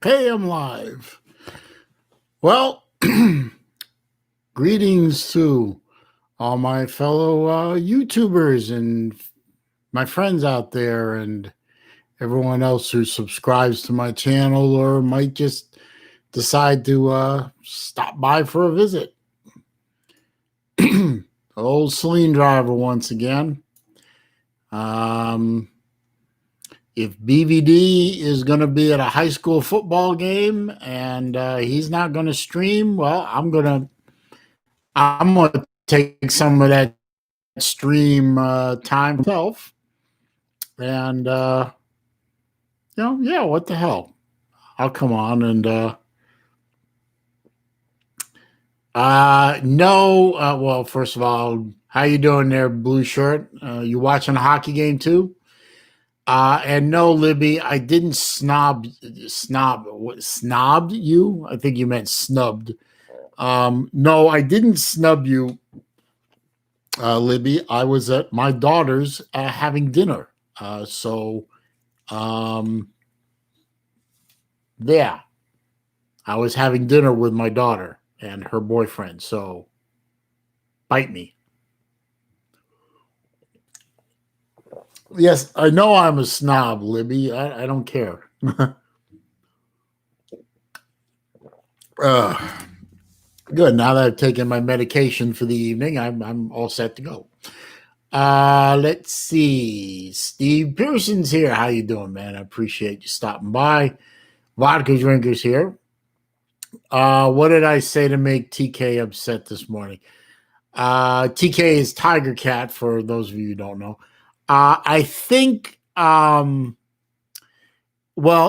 Hey, I'm live. Well, greetings to all my fellow YouTubers and my friends out there and everyone else who subscribes to my channel or might just decide to stop by for a visit. Old Celine driver once again. If BVD is going to be at a high school football game and he's not going to stream, well, I'm gonna take some of that stream time myself, and yeah, what the hell? I'll come on and no. Well, first of all, how you doing there, blue shirt? You watching a hockey game too? And no, Libby, I didn't snobbed you. I think you meant snubbed. No, I didn't snub you, Libby. I was at my daughter's having dinner. So, yeah, I was having dinner with my daughter and her boyfriend. So, bite me. Yes, I know I'm a snob, Libby. I don't care. Good. Now that I've taken my medication for the evening, I'm all set to go. Let's see. Steve Pearson's here. How you doing, man? I appreciate you stopping by. Vodka drinkers here. What did I say to make TK upset this morning? TK is Tiger Cat, for those of you who don't know. I think, well,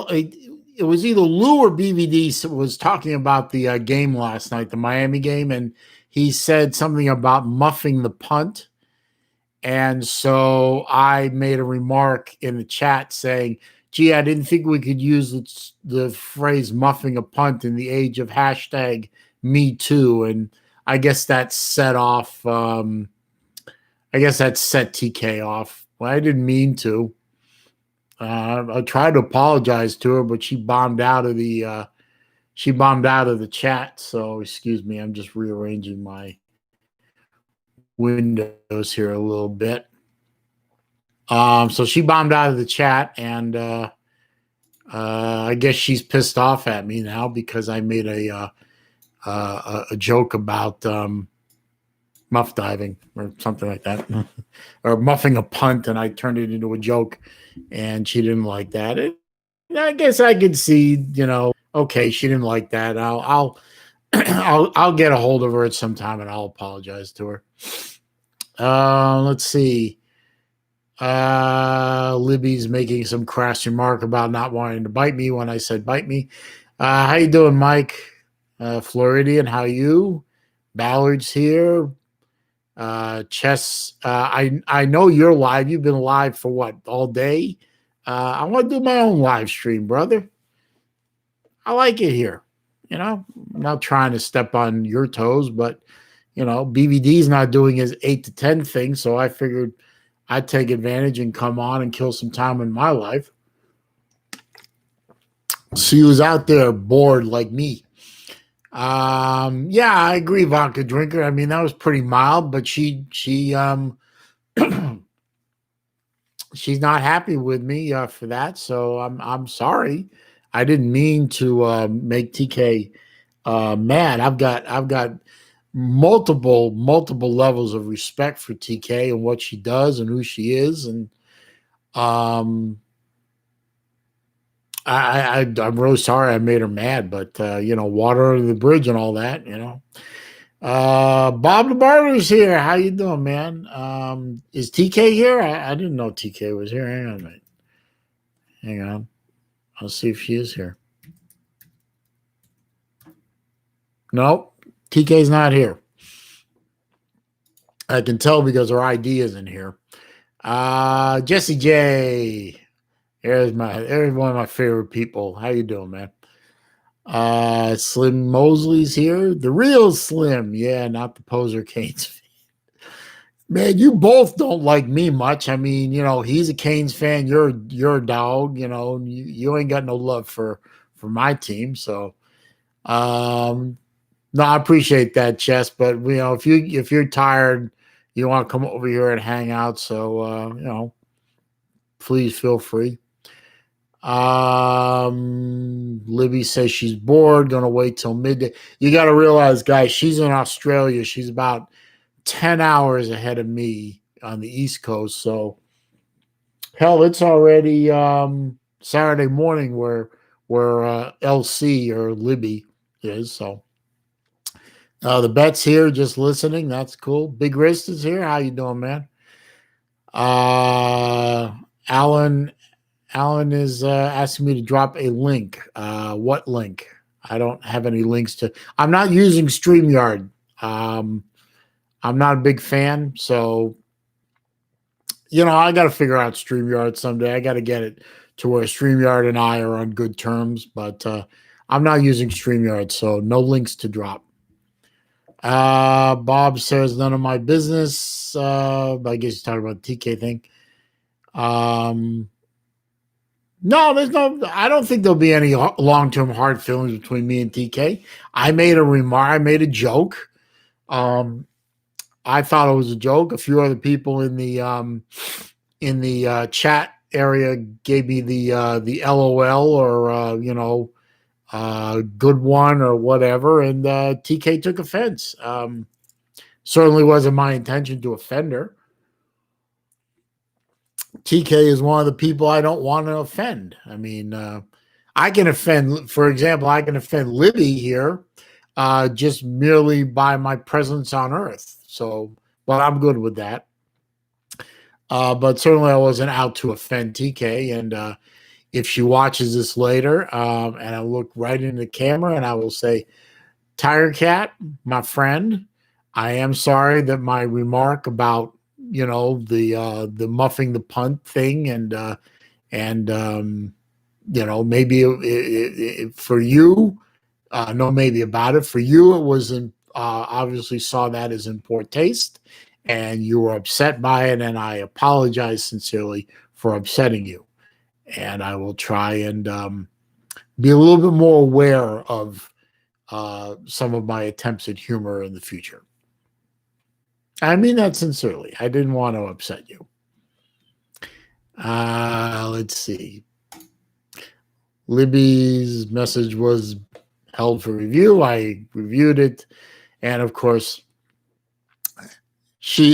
it was either Lou or BVD was talking about the game last night, the Miami game, and he said something about muffing the punt. And so I made a remark in the chat saying, gee, I didn't think we could use the phrase muffing a punt in the age of hashtag Me Too. And I guess that set off, I guess that set TK off. Well, I didn't mean to. I tried to apologize to her, but she bombed out of the chat. So excuse me, I'm just rearranging my windows here a little bit. So she bombed out of the chat, and I guess she's pissed off at me now because I made a joke about muff diving or something like that, or muffing a punt, and I turned it into a joke, and she didn't like that. I guess I could see, okay, she didn't like that. I'll get a hold of her at some time, and I'll apologize to her. Let's see. Libby's making some crass remark about not wanting to bite me when I said bite me. How you doing, Mike? Floridian, how you? Ballard's here. Chess, I know you're live. You've been live for what, all day? I want to do my own live stream, brother. I like it here. I'm not trying to step on your toes, but BVD's not doing his 8 to 10 thing, so I figured I'd take advantage and come on and kill some time in my life. She was out there bored like me. Yeah, I agree, vodka drinker. I mean, that was pretty mild, but she she's not happy with me for that. So I'm sorry. I didn't mean to make TK mad. I've got multiple levels of respect for TK and what she does and who she is, and I'm really sorry I made her mad, but water under the bridge and all that. Bob the Barber's here. How you doing, man? Is TK here? I didn't know TK was here. Hang on a minute. Hang on. I'll see if she is here. Nope. TK's not here. I can tell because her ID isn't here. Jesse J. There's one of my favorite people. How you doing, man? Slim Mosley's here. The real Slim. Yeah, not the poser Canes fan. Man, you both don't like me much. I mean, he's a Canes fan. You're a dog. You ain't got no love for for my team. So, no, I appreciate that, Chess. But if you're tired, you want to come over here and hang out. So, please feel free. Libby says she's bored, gonna wait till midday. You got to realize, guys, she's in Australia. She's about 10 hours ahead of me on the East Coast. So hell, it's already Saturday morning where LC or Libby is. So the bet's here, just listening. That's cool. Big Wrist is here. How you doing, man? Alan is asking me to drop a link. What link? I don't have any links to. I'm not using StreamYard. I'm not a big fan, so I got to figure out StreamYard someday. I got to get it to where StreamYard and I are on good terms, but I'm not using StreamYard, so no links to drop. Bob says none of my business. But I guess he's talking about the TK thing. No, I don't think there'll be any long-term hard feelings between me and TK. I made a remark. I made a joke. I thought it was a joke. A few other people in the chat area gave me the LOL or good one or whatever, and TK took offense. Certainly wasn't my intention to offend her. TK is one of the people I don't want to offend. I mean, I can offend, for example, I can offend Libby here just merely by my presence on Earth. So, but I'm good with that. But certainly I wasn't out to offend TK. And if she watches this later, and I look right into the camera and I will say, Tiger Cat, my friend, I am sorry that my remark about the muffing the punt thing and maybe for you, maybe about it for you, it was obviously saw that as in poor taste and you were upset by it, and I apologize sincerely for upsetting you, and I will try and be a little bit more aware of some of my attempts at humor in the future. I mean that sincerely. I didn't want to upset you. Let's see. Libby's message was held for review. I reviewed it, and of course, she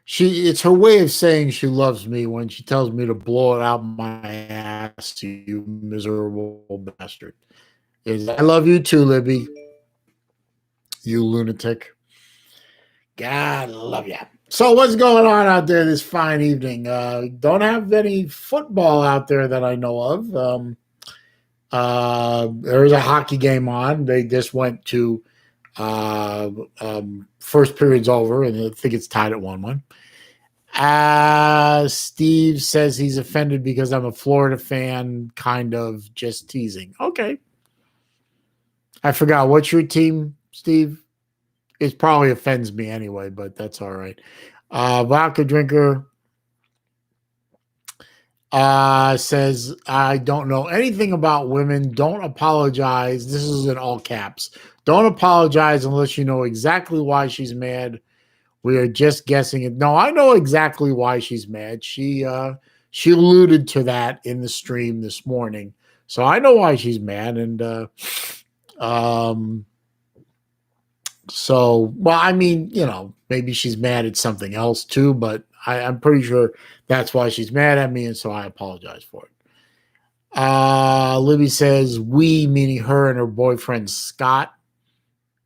it's her way of saying she loves me when she tells me to blow it out my ass, you miserable bastard. I love you too, Libby. You lunatic. God, love you. So what's going on out there this fine evening? Don't have any football out there that I know of. There's a hockey game on. They just went to first period's over, and I think it's tied at 1-1. Steve says he's offended because I'm a Florida fan, kind of just teasing. Okay. I forgot. What's your team, Steve? It probably offends me anyway, but that's all right. Vodka Drinker says, I don't know anything about women. Don't apologize. This is in all caps. Don't apologize unless you know exactly why she's mad. We are just guessing it. No, I know exactly why she's mad. She alluded to that in the stream this morning. So I know why she's mad. And so, well, I mean, maybe she's mad at something else too, but I'm pretty sure that's why she's mad at me, and so I apologize for it. Libby says, we, meaning her and her boyfriend, Scott.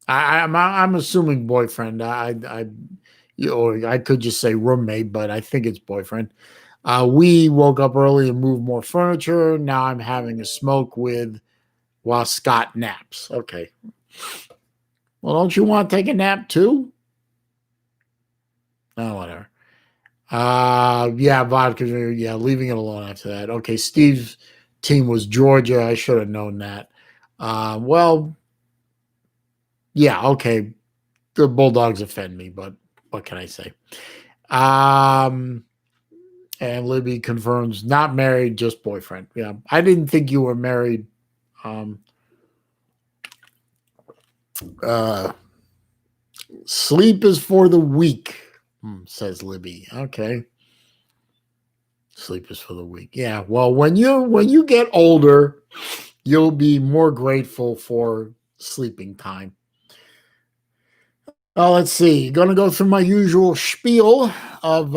I'm assuming boyfriend. I could just say roommate, but I think it's boyfriend. We woke up early and moved more furniture. Now I'm having a smoke while Scott naps. Okay. Well, don't you want to take a nap too? Oh, whatever. Yeah, vodka. Yeah, leaving it alone after that. Okay, Steve's team was Georgia. I should have known that. Well, yeah, okay. The Bulldogs offend me, but what can I say? And Libby confirms not married, just boyfriend. Yeah, I didn't think you were married Sleep is for the weak, says Libby. Okay. Sleep is for the weak. Yeah. Well, when you get older, you'll be more grateful for sleeping time. Let's see. Going to go through my usual spiel of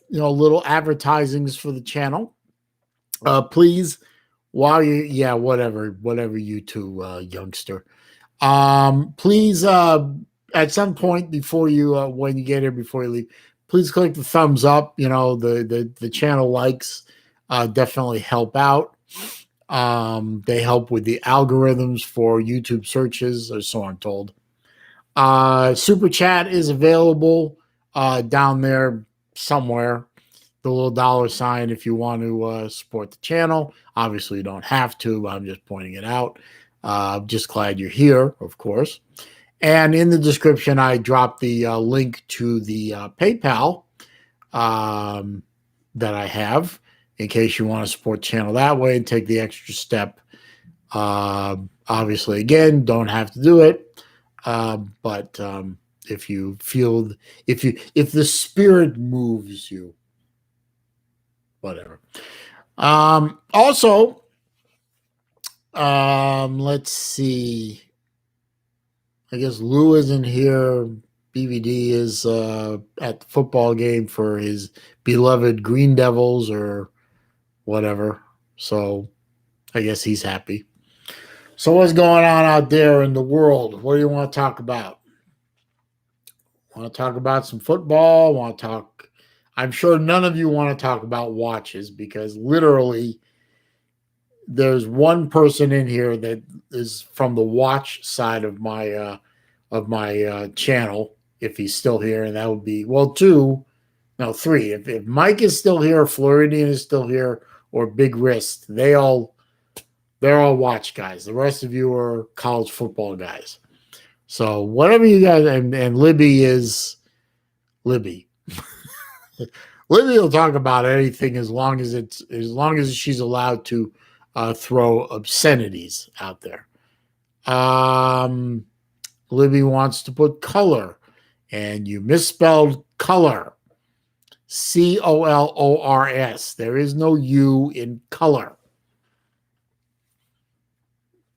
little advertisings for the channel. Please, while whatever you two, youngster. Please, at some point before you when you get here, before you leave, please click the thumbs up. The channel likes definitely help out. They help with the algorithms for YouTube searches, or so I'm told. Super chat is available down there somewhere. The little $sign if you want to support the channel. Obviously, you don't have to. I'm just pointing it out. I'm just glad you're here, of course. And in the description, I dropped the link to the PayPal that I have in case you want to support the channel that way and take the extra step. Obviously, again, don't have to do it. But if you feel, if the spirit moves you, whatever. Also, let's see. I guess Lou isn't here. BVD is at the football game for his beloved Green Devils or whatever. So I guess he's happy. So what's going on out there in the world? What do you want to talk about? Want to talk about some football? Want to talk? I'm sure none of you want to talk about watches because literally there's one person in here that is from the watch side of my channel, if he's still here, and that would be three. If Mike is still here, Floridian is still here, or Big Wrist, they're all watch guys. The rest of you are college football guys. So whatever you guys, and Libby is Libby. Libby will talk about anything as long as she's allowed to throw obscenities out there. Libby wants to put color, and you misspelled color. COLORS. There is no U in color.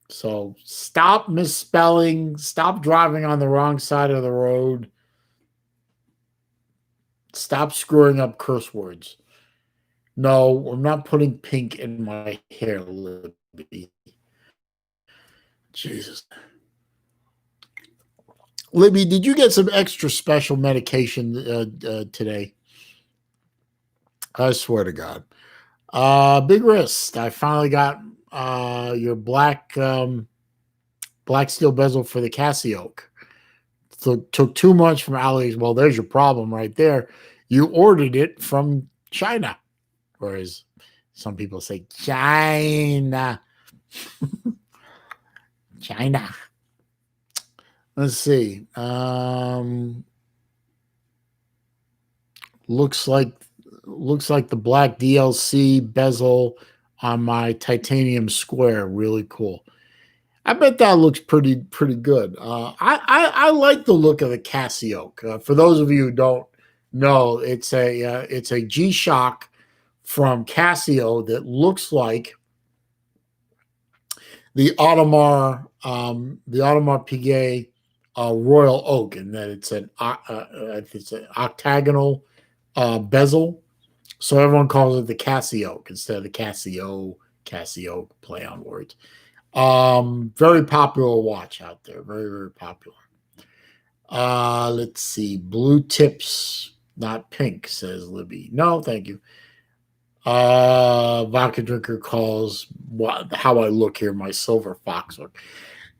So stop misspelling. Stop driving on the wrong side of the road. Stop screwing up curse words. No, I'm not putting pink in my hair, Libby. Jesus. Libby, did you get some extra special medication today? I swear to God. Big Wrist. I finally got your black steel bezel for the Casio. So took too much from Ali. Well, there's your problem right there. You ordered it from China, or as some people say, China. China. Let's see. Looks like the black DLC bezel on my titanium square. Really cool. I bet that looks pretty good. I like the look of the Casio. For those of you who don't know, it's a G-Shock from Casio that looks like the Audemars Piguet Royal Oak, and that it's an octagonal bezel. So everyone calls it the Casio instead of the Casio play on words. Very popular watch out there. Very, very popular. Let's see. Blue tips, not pink, says Libby. No, thank you. Vodka drinker calls how I look here my silver fox look.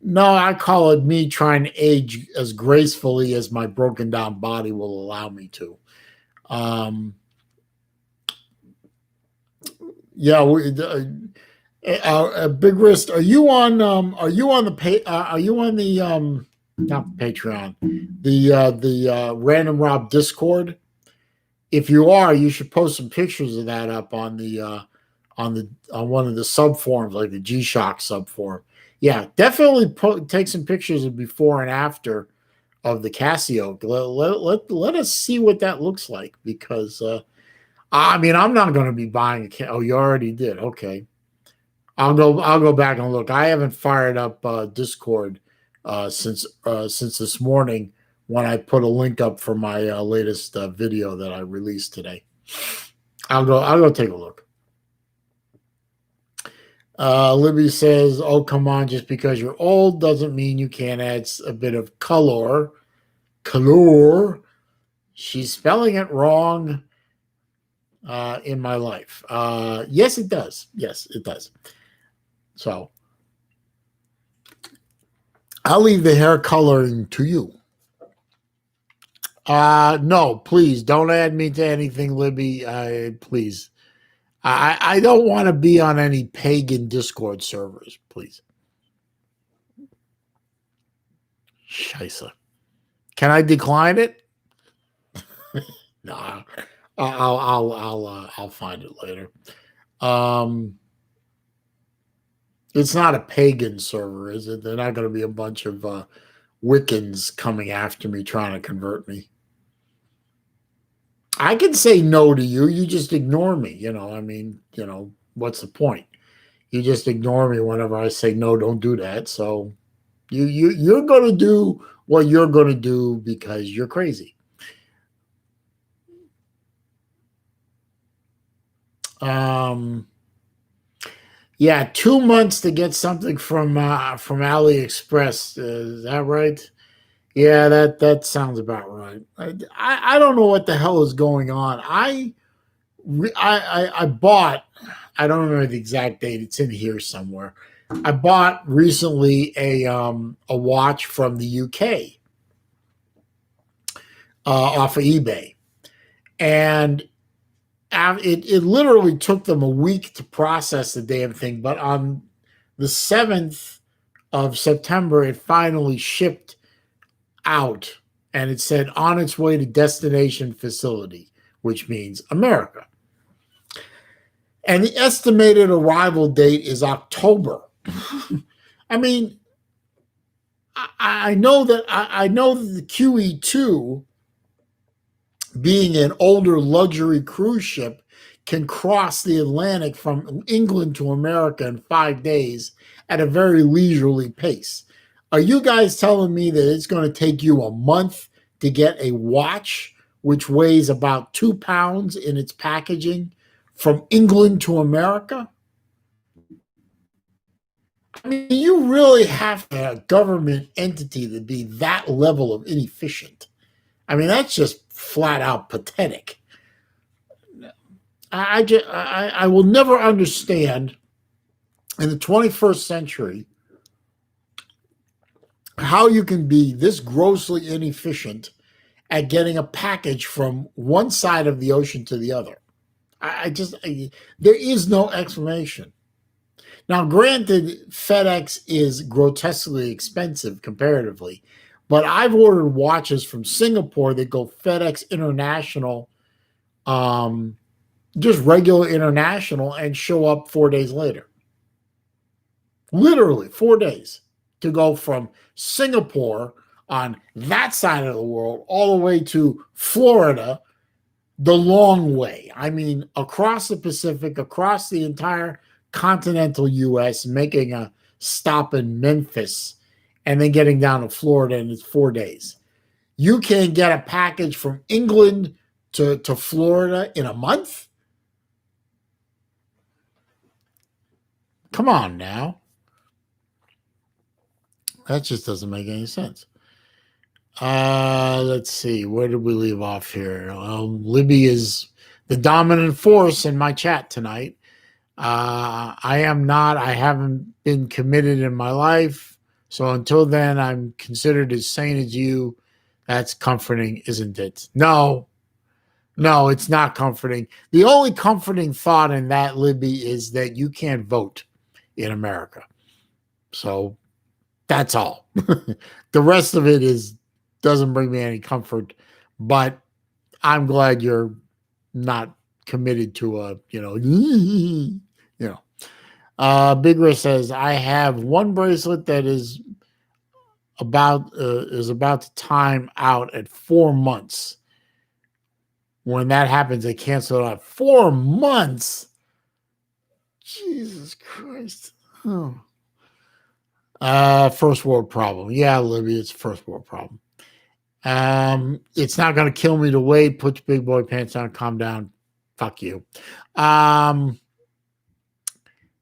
No, I call it me trying to age as gracefully as my broken down body will allow me to. Big Wrist, are you on the not Patreon, the Random Rob Discord? If you are, you should post some pictures of that up on the on one of the sub forums, like the G-Shock sub forum. Yeah, definitely take some pictures of before and after of the Casio. Let us see what that looks like, because I mean, I'm not going to be buying a. Oh, you already did. Okay, I'll go back and look. I haven't fired up Discord since this morning, when I put a link up for my latest video that I released today. I'll go take a look. Libby says, "Oh, come on! Just because you're old doesn't mean you can't add a bit of color." Color. She's spelling it wrong. In my life, yes, it does. Yes, it does. So I'll leave the hair coloring to you. No, please don't add me to anything, Libby. Please. I don't want to be on any pagan Discord servers, please. Scheisse. Can I decline it? No, I'll find it later. It's not a pagan server, is it? They're not going to be a bunch of Wiccans coming after me trying to convert me. I can say no to you. You just ignore me. I mean, what's the point? You just ignore me whenever I say no, don't do that. So you're going to do what you're going to do because you're crazy. Yeah, 2 months to get something from AliExpress. Is that right? Yeah, that sounds about right. I don't know what the hell is going on. I bought. I don't remember the exact date. It's in here somewhere. I bought recently a watch from the UK off of eBay, and it literally took them a week to process the damn thing. But on the 7th of September, it finally shipped out, and it said on its way to destination facility, which means America. And the estimated arrival date is October. I mean, I know that the QE2, being an older luxury cruise ship, can cross the Atlantic from England to America in 5 days at a very leisurely pace. Are you guys telling me that it's going to take you a month to get a watch which weighs about 2 pounds in its packaging from England to America? I mean, you really have to have a government entity to be that level of inefficient. I mean, that's just flat out pathetic. I will never understand in the 21st century how you can be this grossly inefficient at getting a package from one side of the ocean to the other. There is no explanation. Now, granted, FedEx is grotesquely expensive comparatively, but I've ordered watches from Singapore that go FedEx International, just regular international, and show up 4 days later. Literally 4 days to go from Singapore on that side of the world all the way to Florida, the long way. I mean, across the Pacific, across the entire continental U.S., making a stop in Memphis, and then getting down to Florida, and it's 4 days. You can get a package from England to Florida in a month? Come on now. That just doesn't make any sense. Let's see. Where did we leave off here? Libby is the dominant force in my chat tonight. I am not. I haven't been committed in my life. So until then, I'm considered as sane as you. That's comforting, isn't it? No, it's not comforting. The only comforting thought in that, Libby, is that you can't vote in America. So that's all. The rest of it doesn't bring me any comfort, but I'm glad you're not committed to a, You know. Big Ray says, I have one bracelet that is about to time out at 4 months. When that happens, they cancel it out. 4 months. Jesus Christ. Oh. First world problem. Yeah, Libby, it's a first world problem. It's not going to kill me to wait. Put your big boy pants on. Calm down. Fuck you.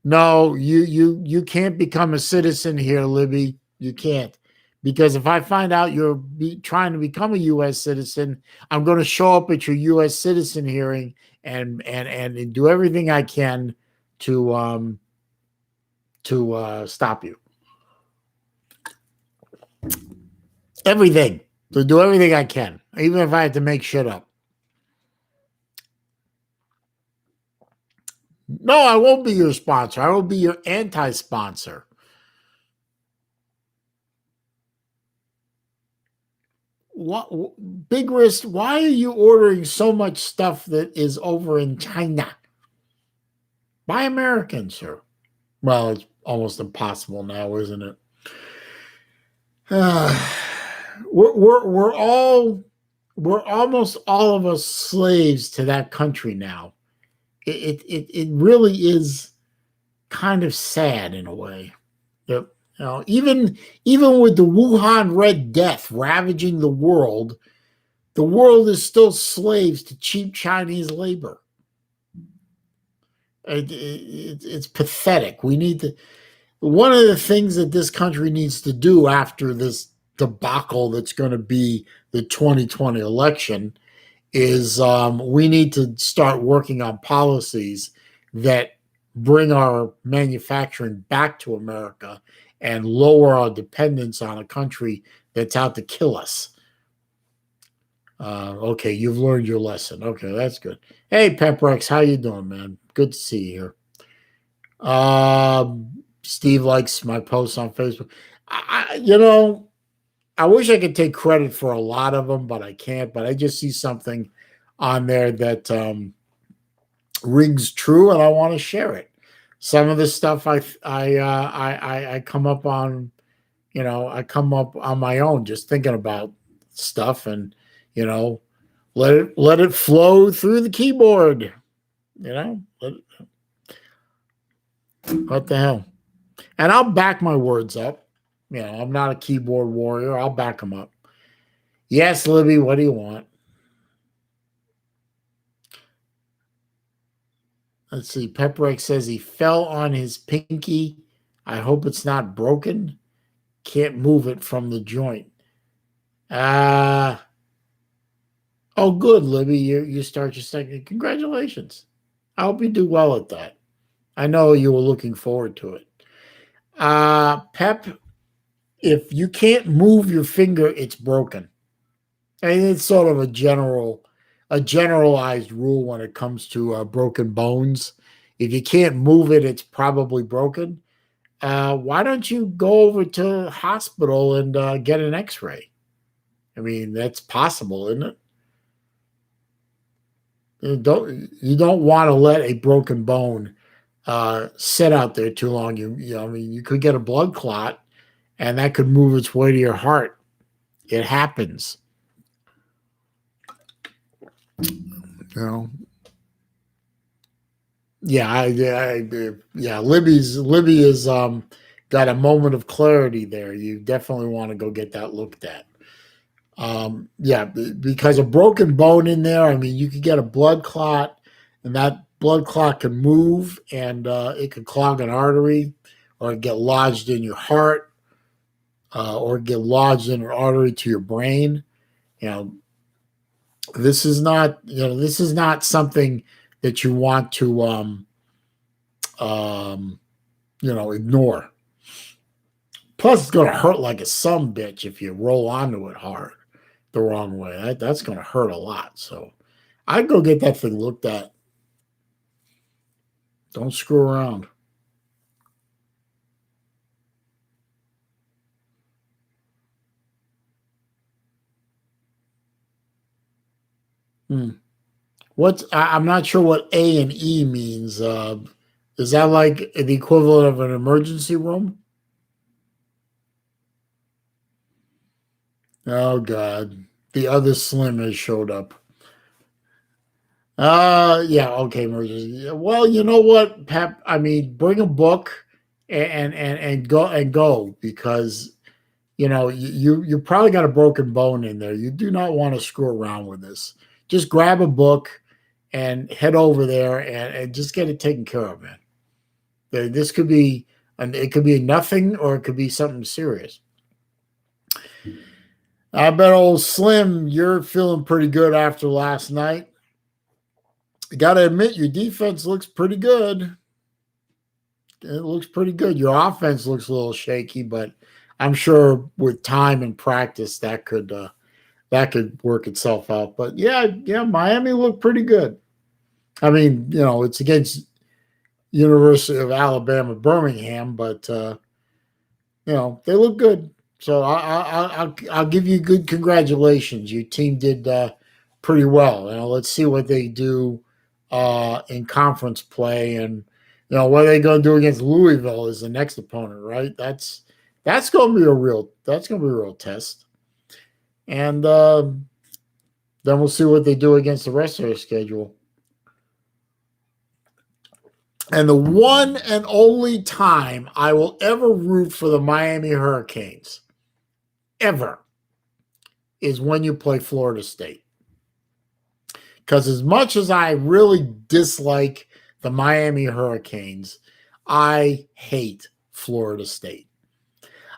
No, you can't become a citizen here, Libby. You can't, because if I find out you're trying to become a U.S. citizen, I'm going to show up at your U.S. citizen hearing and do everything I can to stop you. Everything. To do everything I can, even if I have to make shit up. No, I won't be your sponsor. I will be your anti-sponsor. What, Big Wrist, why are you ordering so much stuff that is over in China? Buy American, sir. Well, it's almost impossible now, isn't it? We're almost all of us slaves to that country now. It really is kind of sad in a way. Yep. You know, even with the Wuhan Red Death ravaging the world is still slaves to cheap Chinese labor. It's pathetic. We need to. One of the things that this country needs to do after this debacle that's going to be the 2020 election is we need to start working on policies that bring our manufacturing back to America and lower our dependence on a country that's out to kill us. Okay, you've learned your lesson. Okay, that's good. Hey, Peprex, how you doing, man? Good to see you here. Steve likes my posts on Facebook. I wish I could take credit for a lot of them, but I can't. But I just see something on there that rings true, and I want to share it. Some of the stuff I come up on, I come up on my own, just thinking about stuff, and let it flow through the keyboard. What the hell? And I'll back my words up. I'm not a keyboard warrior. I'll back them up. Yes, Libby, what do you want? Let's see. Pepperex says he fell on his pinky. I hope it's not broken. Can't move it from the joint. Oh, good, Libby. You start your second. Congratulations. I hope you do well at that. I know you were looking forward to it. Pep, if you can't move your finger, it's broken. And it's sort of a generalized rule when it comes to broken bones. If you can't move it, it's probably broken. Why don't you go over to the hospital and get an X-ray? I mean, that's possible, isn't it? You don't want to let a broken bone sit out there too long. I mean, you could get a blood clot, and that could move its way to your heart. It happens. Yeah, Libby is got a moment of clarity there. You definitely want to go get that looked at. Because a broken bone in there, I mean, you could get a blood clot, and that blood clot can move, and it could clog an artery, or get lodged in your heart, or get lodged in an artery to your brain. This is not something that you want to ignore. Plus, it's going to hurt like a some bitch if you roll onto it hard the wrong way. That's going to hurt a lot. So I'd go get that thing looked at. Don't screw around. I'm not sure what A and E means. Is that like the equivalent of an emergency room? Oh God, the other Slim has showed up. Yeah, okay, emergency. Well, you know what, Pep? I mean, bring a book and go because you probably got a broken bone in there. You do not want to screw around with this. Just grab a book and head over there and just get it taken care of, man. This could be, and it could be nothing or it could be something serious. I bet old Slim, you're feeling pretty good after last night. You got to admit, your defense looks pretty good. It looks pretty good. Your offense looks a little shaky, but I'm sure with time and practice that could work itself out. But yeah, Miami looked pretty good. I mean, it's against University of Alabama Birmingham, but they look good. So I'll give you good congratulations. Your team did pretty well. Let's see what they do in conference play, and what are they going to do against Louisville is the next opponent, right? That's going to be a real test, and then we'll see what they do against the rest of their schedule. And the one and only time I will ever root for the Miami Hurricanes, ever, is when you play Florida State. Because as much as I really dislike the Miami Hurricanes, I hate Florida State.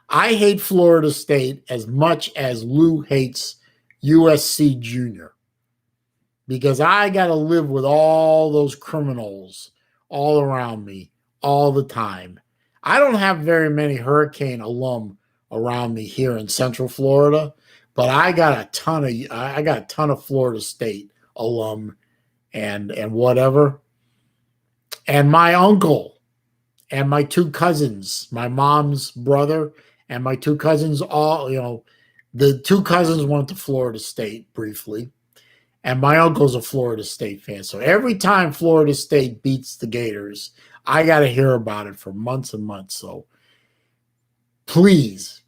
I hate Florida State as much as Lou hates USC Junior. Because I got to live with all those criminals all around me all the time. I don't have very many Hurricane alum around me here in Central Florida, but I got a ton of Florida State alum and whatever. And my uncle and my two cousins, my mom's brother and my two cousins, the two cousins went to Florida State briefly. And my uncle's a Florida State fan. So every time Florida State beats the Gators, I got to hear about it for months and months. So please,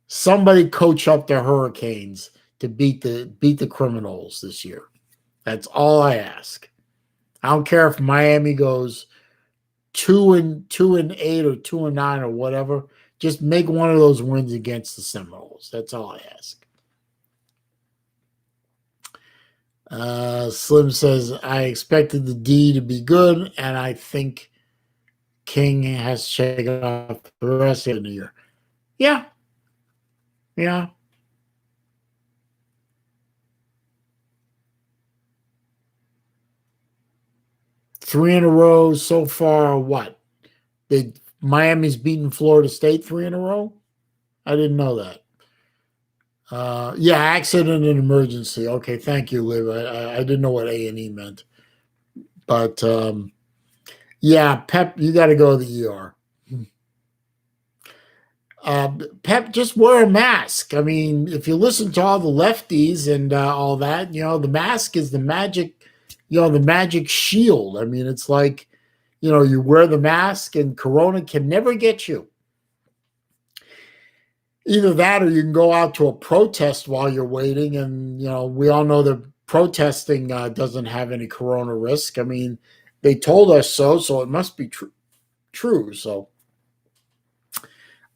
somebody coach up the Hurricanes to beat the Criminals this year. That's all I ask. I don't care if Miami goes 2-8 or 2-9 or whatever. Just make one of those wins against the Seminoles. That's all I ask. Slim says, I expected the D to be good, and I think King has shaken off the rest of the year. Yeah. 3 in a row so far. What? Did Miami's beaten Florida State 3 in a row? I didn't know that. Accident and emergency. Okay, thank you, Liv. I didn't know what A&E meant. But, Pep, you got to go to the ER. Pep, just wear a mask. I mean, if you listen to all the lefties and all that, the mask is the magic shield. I mean, it's like, you wear the mask and Corona can never get you. Either that or you can go out to a protest while you're waiting. And, we all know that protesting doesn't have any Corona risk. I mean, they told us so it must be true. So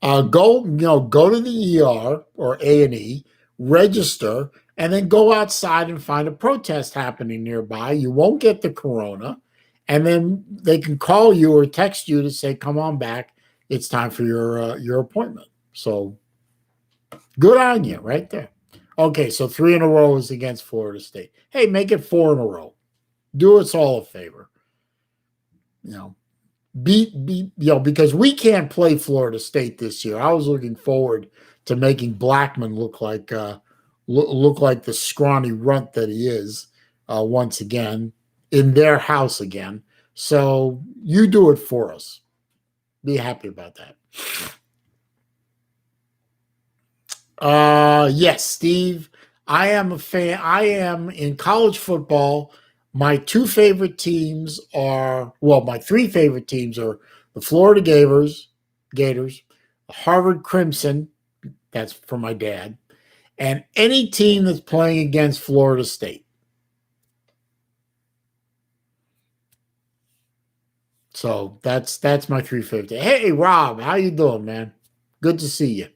go to the ER or A&E, register, and then go outside and find a protest happening nearby. You won't get the Corona. And then they can call you or text you to say, come on back. It's time for your appointment. So good on you right there. Okay, so 3 in a row is against Florida State. Hey, make it 4 in a row. Do us all a favor. Because we can't play Florida State this year. I was looking forward to making Blackman look like the scrawny runt that he is once again in their house again. So you do it for us. Be happy about that. Yes, Steve, I am a fan. I am in college football. My two favorite teams are, well, my three favorite teams are the Florida Gators, the Harvard Crimson, that's for my dad, and any team that's playing against Florida State. So that's my 350. Hey Rob, how you doing, man? Good to see you.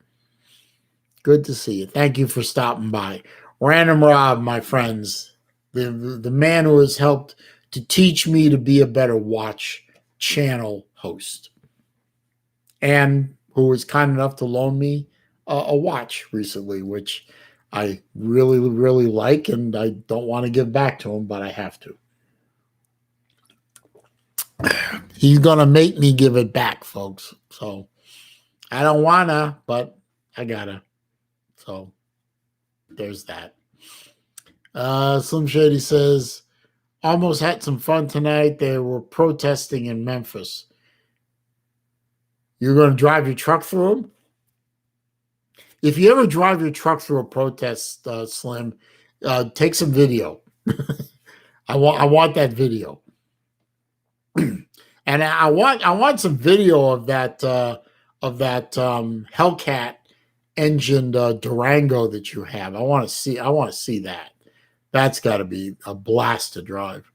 Good to see you. Thank you for stopping by. Random Rob, my friends, the man who has helped to teach me to be a better watch channel host, and who was kind enough to loan me a watch recently, which I really, really like, and I don't want to give back to him, but I have to. He's gonna make me give it back, folks. So I don't wanna, but I gotta. So there's that. Slim Shady says, almost had some fun tonight. They were protesting in Memphis. You're going to drive your truck through them? If you ever drive your truck through a protest, Slim, take some video. I want that video. And I want some video of that Hellcat engined Durango that you have. I want to see that. That's got to be a blast to drive.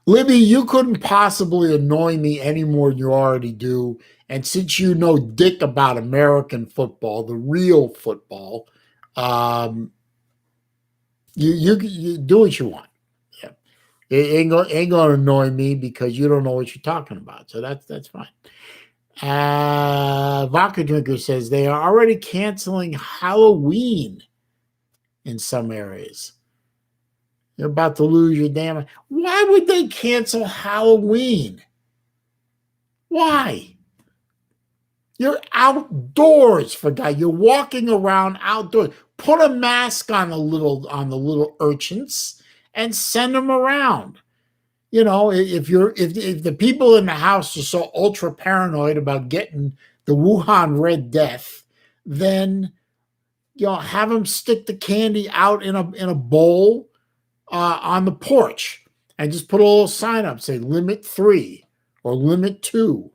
Libby, you couldn't possibly annoy me any more than you already do. And since you know dick about American football, the real football, you do what you want. Yeah, it ain't gonna annoy me because you don't know what you're talking about. So that's fine. Vodka Drinker says they are already canceling Halloween in some areas. You're about to lose your damn. Why would they cancel Halloween? Why? You're outdoors, for God. You're walking around outdoors. Put a mask on the little urchins and send them around. You know, if the people in the house are so ultra paranoid about getting the Wuhan Red Death, then have them stick the candy out in a bowl on the porch and just put a little sign up, say limit 3 or limit 2.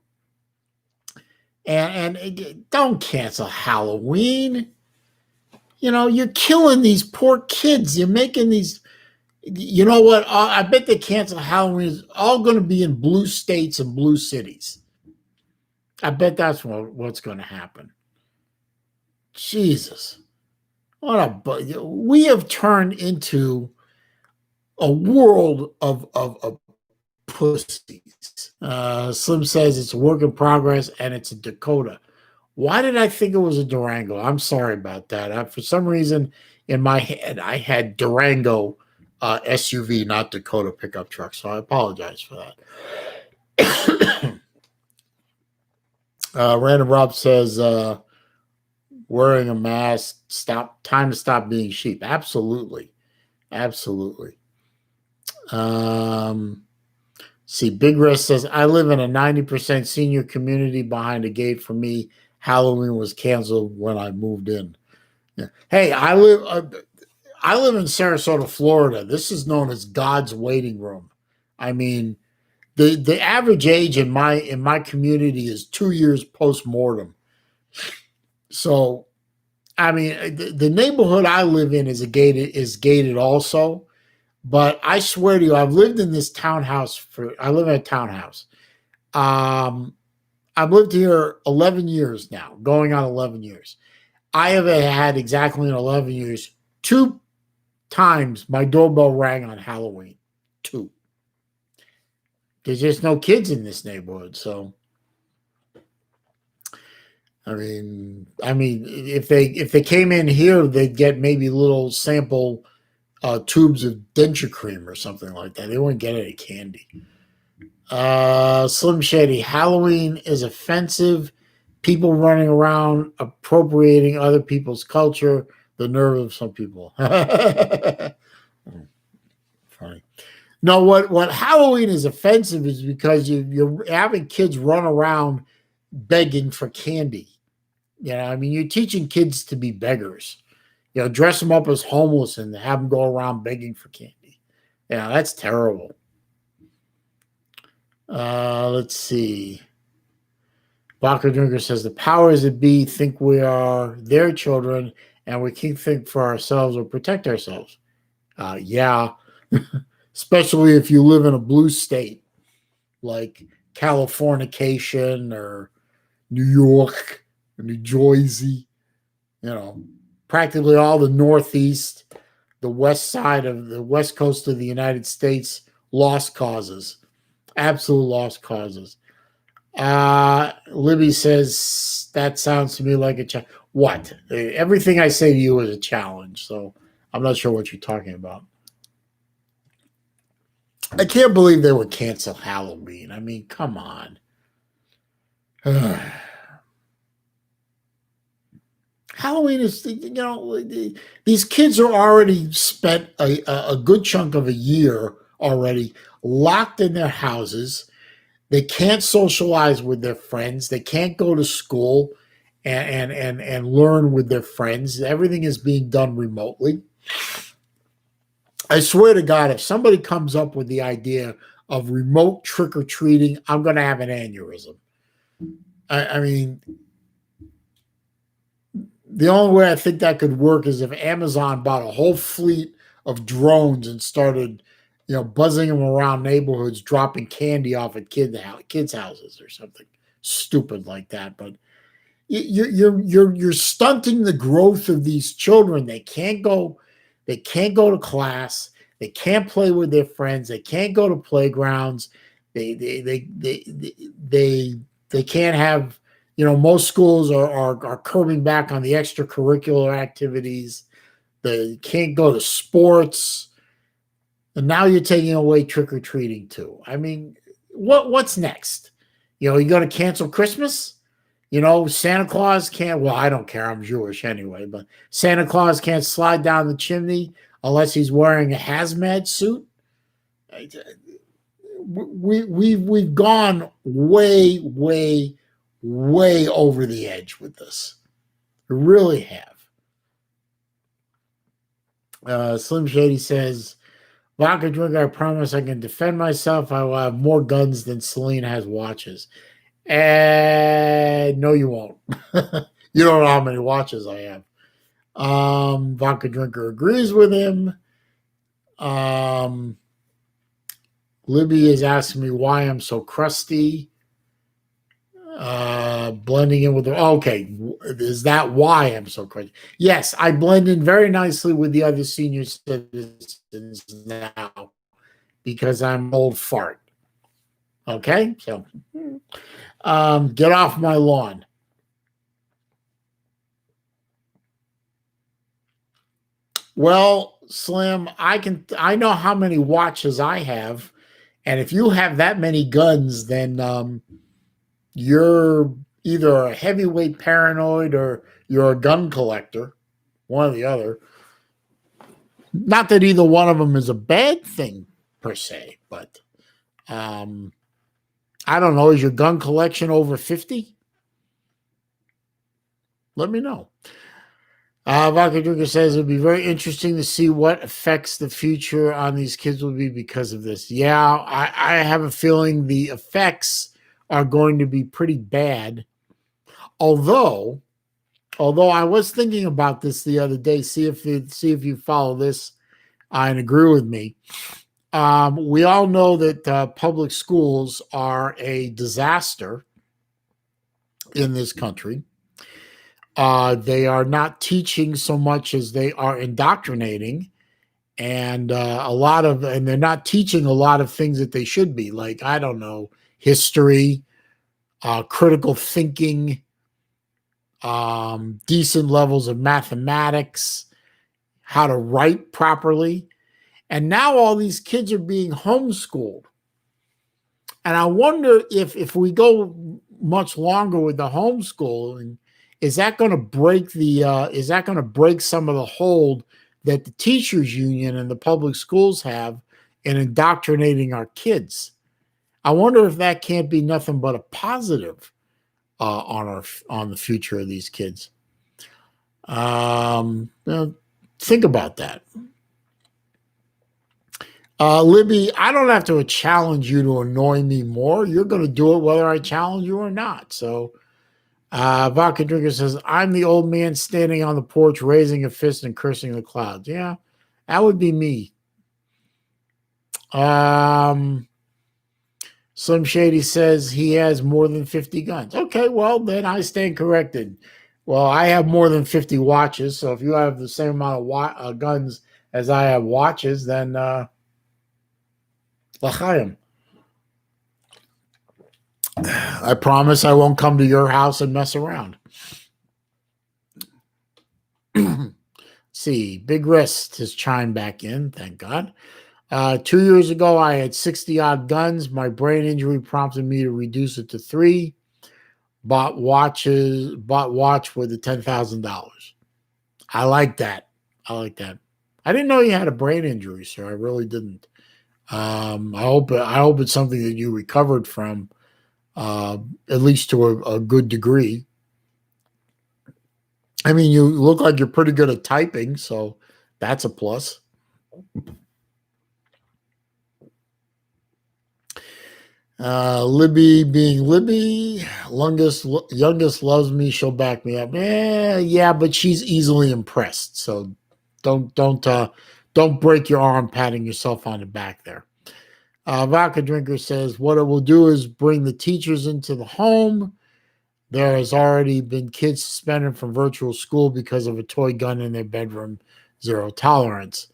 And don't cancel Halloween. You're killing these poor kids. You're making these. You know what? I bet they cancel Halloween is all going to be in blue states and blue cities. I bet that's what's going to happen. Jesus. We have turned into a world of pussies. Slim says it's a work in progress and it's a Dakota. Why did I think it was a Durango? I'm sorry about that. For some reason in my head, I had Durango SUV, not Dakota pickup truck. So I apologize for that. Random Rob says, wearing a mask, time to stop being sheep. Absolutely. Absolutely. See, Big Rest says, I live in a 90% senior community behind a gate. For me, Halloween was canceled when I moved in. Yeah. Hey, I live in Sarasota, Florida. This is known as God's waiting room. I mean, the average age in my community is 2 years post-mortem. So, I mean, the neighborhood I live in is gated also. But I swear to you, I've lived in this townhouse I live in a townhouse. I've lived here 11 years now, going on 11 years. I have had exactly in 11 years, 2 times my doorbell rang on Halloween. 2. There's just no kids in this neighborhood. So, I mean, if they came in here, they'd get maybe little sample tubes of denture cream or something like that. They wouldn't get any candy. Slim Shady, Halloween is offensive. People running around appropriating other people's culture. The nerve of some people. Funny. No, what Halloween is offensive is because you're having kids run around begging for candy. You're teaching kids to be beggars. dress them up as homeless and have them go around begging for candy. Yeah, that's terrible. Let's see. Vodka Drinker says the powers that be think we are their children and we can't think for ourselves or protect ourselves. Yeah, especially if you live in a blue state like Californication or New York or New Jersey. Practically all the Northeast, the west side of the west coast of the United States, lost causes, absolute lost causes. Libby says that sounds to me like a challenge. What? Everything I say to you is a challenge, so I'm not sure what you're talking about. I can't believe they would cancel Halloween. I mean, come on. Halloween is, these kids are already spent a good chunk of a year already locked in their houses. They can't socialize with their friends. They can't go to school and learn with their friends. Everything is being done remotely. I swear to God, if somebody comes up with the idea of remote trick-or-treating, I'm going to have an aneurysm. I mean, the only way I think that could work is if Amazon bought a whole fleet of drones and started, buzzing them around neighborhoods, dropping candy off at kids' houses or something stupid like that. But you're stunting the growth of these children. They can't go to class. They can't play with their friends. They can't go to playgrounds. They can't have. Most schools are curbing back on the extracurricular activities. They can't go to sports. And now you're taking away trick-or-treating too. I mean, what's next? You're going to cancel Christmas? Santa Claus can't, well, I don't care. I'm Jewish anyway, but Santa Claus can't slide down the chimney unless he's wearing a hazmat suit. We've gone way, way, way over the edge with this. We really have. Slim Shady says, Vodka Drinker, I promise I can defend myself. I will have more guns than Celine has watches. No, you won't. You don't know how many watches I have. Vodka Drinker agrees with him. Libby is asking me why I'm so crusty. Blending in with the okay, is that why I'm so crusty? Yes, I blend in very nicely with the other senior citizens now because I'm old fart. Okay, so get off my lawn. Well, Slim, I know how many watches I have, and if you have that many guns, then you're either a heavyweight paranoid or you're a gun collector, one or the other. Not that either one of them is a bad thing per se, but I don't know. Is your gun collection over 50? Let me know. Vodka Drinker says it would be very interesting to see what effects the future on these kids will be because of this. Yeah, I have a feeling the effects are going to be pretty bad. Although I was thinking about this the other day, see if you follow this and agree with me. We all know that public schools are a disaster in this country. They are not teaching so much as they are indoctrinating, and they're not teaching a lot of things that they should be, like, I don't know, history, critical thinking, decent levels of mathematics, how to write properly. And now all these kids are being homeschooled. And I wonder if we go much longer with the homeschooling, is that going to break some of the hold that the teachers union and the public schools have in indoctrinating our kids? I wonder if that can't be nothing but a positive on the future of these kids. Think about that. Libby, I don't have to challenge you to annoy me more. You're going to do it whether I challenge you or not. So, Vodka Drinker says, I'm the old man standing on the porch, raising a fist and cursing the clouds. Yeah, that would be me. Slim Shady says he has more than 50 guns. Okay, well, then I stand corrected. Well, I have more than 50 watches. So if you have the same amount of guns as I have watches, then l'chaim. I promise I won't come to your house and mess around. See, Big Wrist has chimed back in, thank God. 2 years ago, I had 60 odd guns. My brain injury prompted me to reduce it to 3. Bought watch with the $10,000. I like that. I didn't know you had a brain injury, sir. I really didn't. I hope it's something that you recovered from, at least to a good degree. I mean, you look like you're pretty good at typing, so that's a plus. Libby being Libby, youngest loves me, she'll back me up. Yeah, but she's easily impressed. So don't break your arm patting yourself on the back there. Vodka Drinker says what it will do is bring the teachers into the home. There has already been kids suspended from virtual school because of a toy gun in their bedroom. Zero tolerance.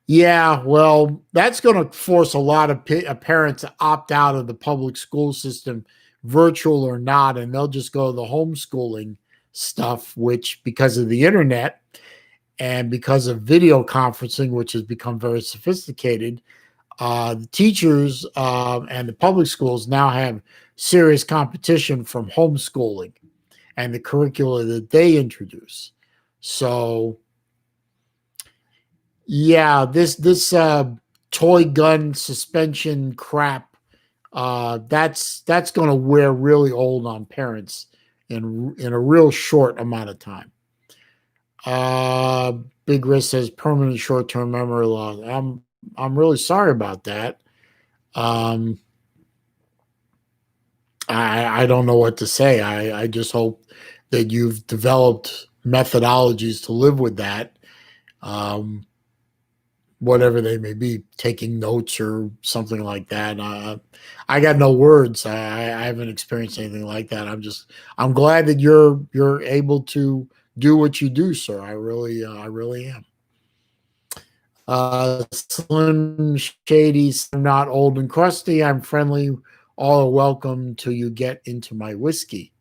Yeah, well, that's going to force a lot of parents to opt out of the public school system, virtual or not, and they'll just go to the homeschooling stuff, which because of the internet and because of video conferencing, which has become very sophisticated, the teachers and the public schools now have serious competition from homeschooling and the curricula that they introduce. So, yeah, this toy gun suspension crap, that's going to wear really old on parents in a real short amount of time. Big Risk says permanent short-term memory loss. I'm really sorry about that. I don't know what to say. I just hope that you've developed methodologies to live with that. Whatever they may be, taking notes or something like that. I got no words. I haven't experienced anything like that. I'm glad that you're able to do what you do, sir. I really am. Slim Shady, I'm not old and crusty. I'm friendly. All are welcome till you get into my whiskey.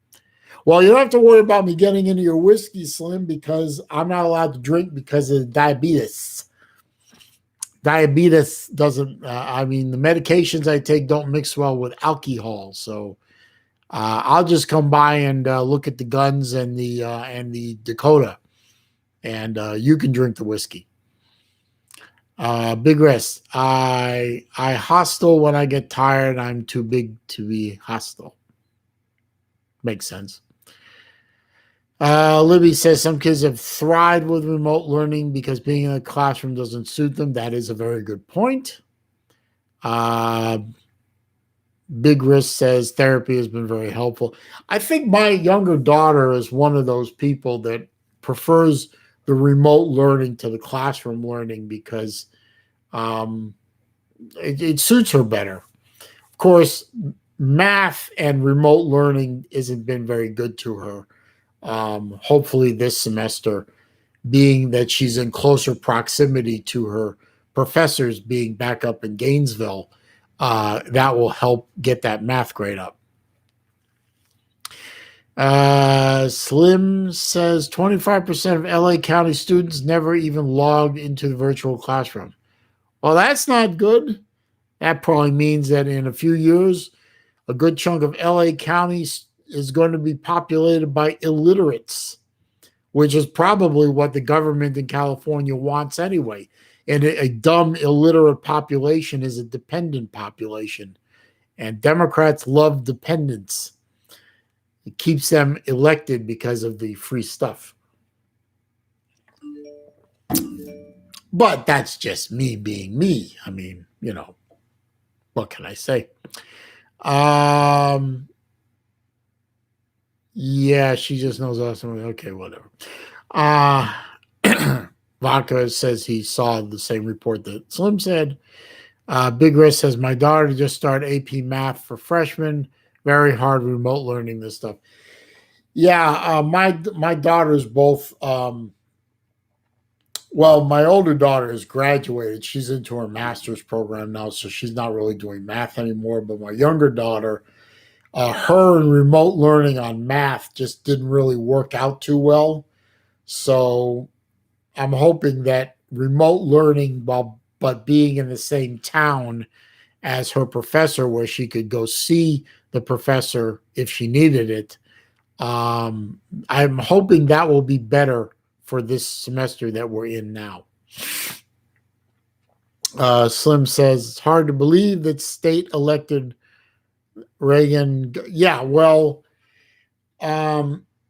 Well, you don't have to worry about me getting into your whiskey, Slim, because I'm not allowed to drink because of diabetes. Diabetes doesn't, I mean, the medications I take don't mix well with alcohol. So I'll just come by and look at the guns and the Dakota, and you can drink the whiskey. Big Rest. I hostile when I get tired. I'm too big to be hostile. Makes sense. Libby says some kids have thrived with remote learning because being in a classroom doesn't suit them. That is a very good point. Big Risk says therapy has been very helpful. I think my younger daughter is one of those people that prefers the remote learning to the classroom learning because it suits her better. Of course, math and remote learning hasn't been very good to her. Hopefully this semester, being that she's in closer proximity to her professors being back up in Gainesville, that will help get that math grade up. Slim says 25% of LA County students never even logged into the virtual classroom. Well, that's not good. That probably means that in a few years, a good chunk of LA County is going to be populated by illiterates, which is probably what the government in California wants anyway. And a dumb, illiterate population is a dependent population. And Democrats love dependents. It keeps them elected because of the free stuff. But that's just me being me. I mean, what can I say? Yeah, she just knows awesome. Okay, whatever. Uh Vodka says he saw the same report that Slim said. Big Risk says my daughter just started AP Math for freshmen. Very hard remote learning this stuff. Yeah, my daughters both. Well, my older daughter has graduated. She's into her master's program now, so she's not really doing math anymore. But my younger daughter, her and remote learning on math just didn't really work out too well. So I'm hoping that remote learning, but being in the same town as her professor, where she could go see the professor if she needed it, I'm hoping that will be better for this semester that we're in now. Slim says it's hard to believe that state elected Reagan. Yeah, well,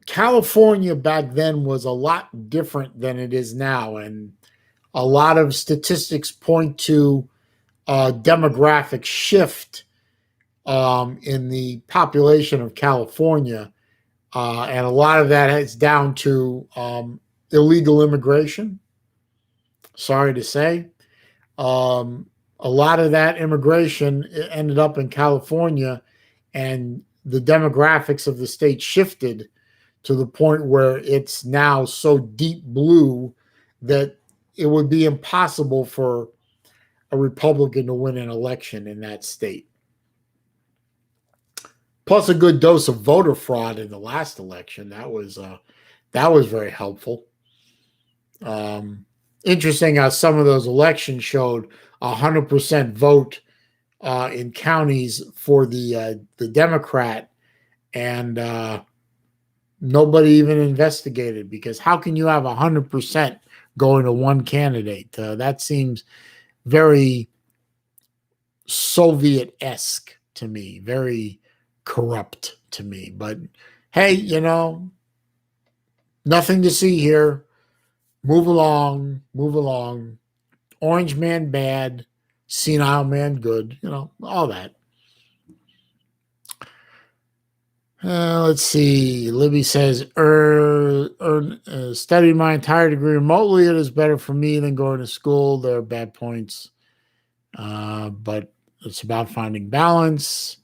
California back then was a lot different than it is now, and a lot of statistics point to a demographic shift in the population of California, and a lot of that is down to illegal immigration. Sorry to say, a lot of that immigration ended up in California, and the demographics of the state shifted to the point where it's now so deep blue that it would be impossible for a Republican to win an election in that state. Plus a good dose of voter fraud in the last election. That was very helpful. Interesting how some of those elections showed 100% vote in counties for the Democrat, and nobody even investigated, because how can you have 100% going to one candidate? That seems very Soviet-esque to me, very corrupt to me. But hey, nothing to see here. Move along, move along. Orange man bad, senile man good, all that. Let's see. Libby says, studied my entire degree remotely. It is better for me than going to school. There are bad points, but it's about finding balance.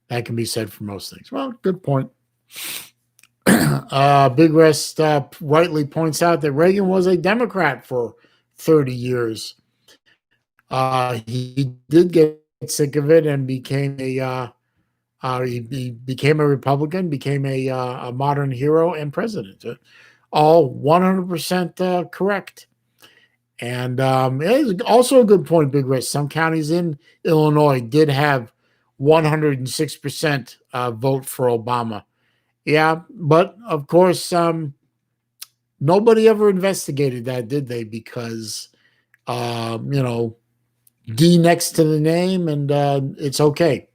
That can be said for most things. Well, good point. Big Rest rightly points out that Reagan was a Democrat for 30 years. He did get sick of it and became he became a Republican, became a modern hero and president. All 100% correct. And it's also a good point, Big Rest. Some counties in Illinois did have 106% vote for Obama. Yeah, but of course, nobody ever investigated that, did they? Because, D next to the name, and it's okay.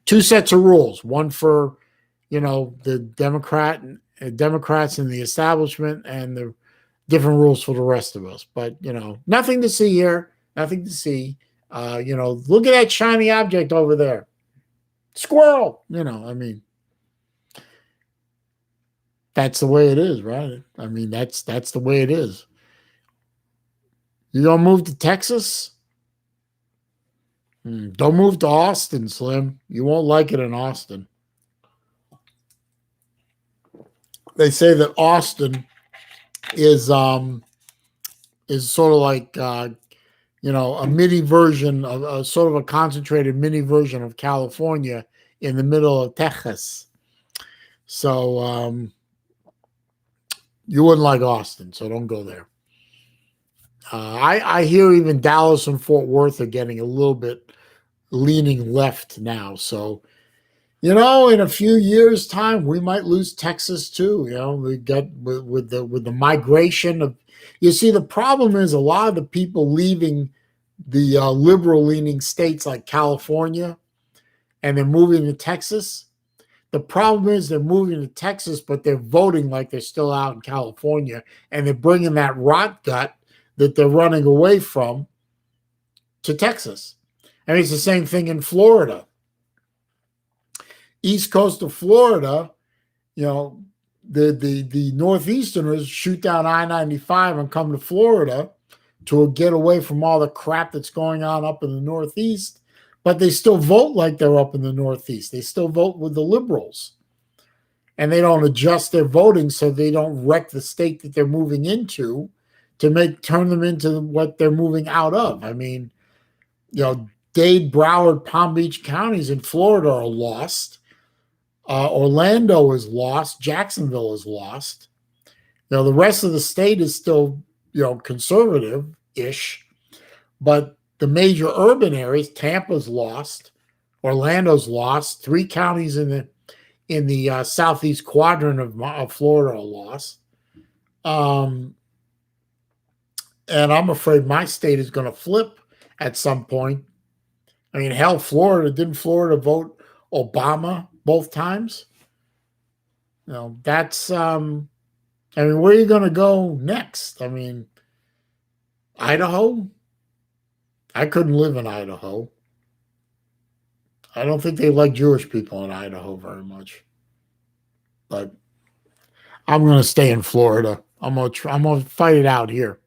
Two sets of rules: one for, the Democrats and the establishment, and the different rules for the rest of us. But nothing to see here. Nothing to see. Look at that shiny object over there. Squirrel. That's the way it is, right? I mean, that's the way it is. You gonna move to Texas? Don't move to Austin, Slim. You won't like it in Austin. They say that Austin is sort of like a mini version of sort of a concentrated mini version of California in the middle of Texas. So you wouldn't like Austin, so don't go there. I hear even Dallas and Fort Worth are getting a little bit leaning left now. So, in a few years' time, we might lose Texas too. We got with the migration of. You see, the problem is a lot of the people leaving the liberal-leaning states like California, and they're moving to Texas. The problem is they're moving to Texas, but they're voting like they're still out in California, and they're bringing that rot gut that they're running away from to Texas. I mean, it's the same thing in Florida. East coast of Florida, you know, the Northeasterners shoot down I-95 and come to Florida to get away from all the crap that's going on up in the Northeast, but they still vote like they're up in the Northeast. They still vote with the liberals. And they don't adjust their voting so they don't wreck the state that they're moving into to turn them into what they're moving out of. I mean, you know, Dade, Broward, Palm Beach counties in Florida are lost. Orlando is lost. Jacksonville is lost. You know, the rest of the state is still, you know, conservative-ish, but the major urban areas, Tampa's lost, Orlando's lost, 3 counties in the southeast quadrant of Florida are lost. And I'm afraid my state is going to flip at some point. I mean, hell, didn't Florida vote Obama both times? You know, that's, I mean, where are you going to go next? I mean, Idaho? I couldn't live in Idaho. I don't think they like Jewish people in Idaho very much. But I'm going to stay in Florida. I'm going to fight it out here.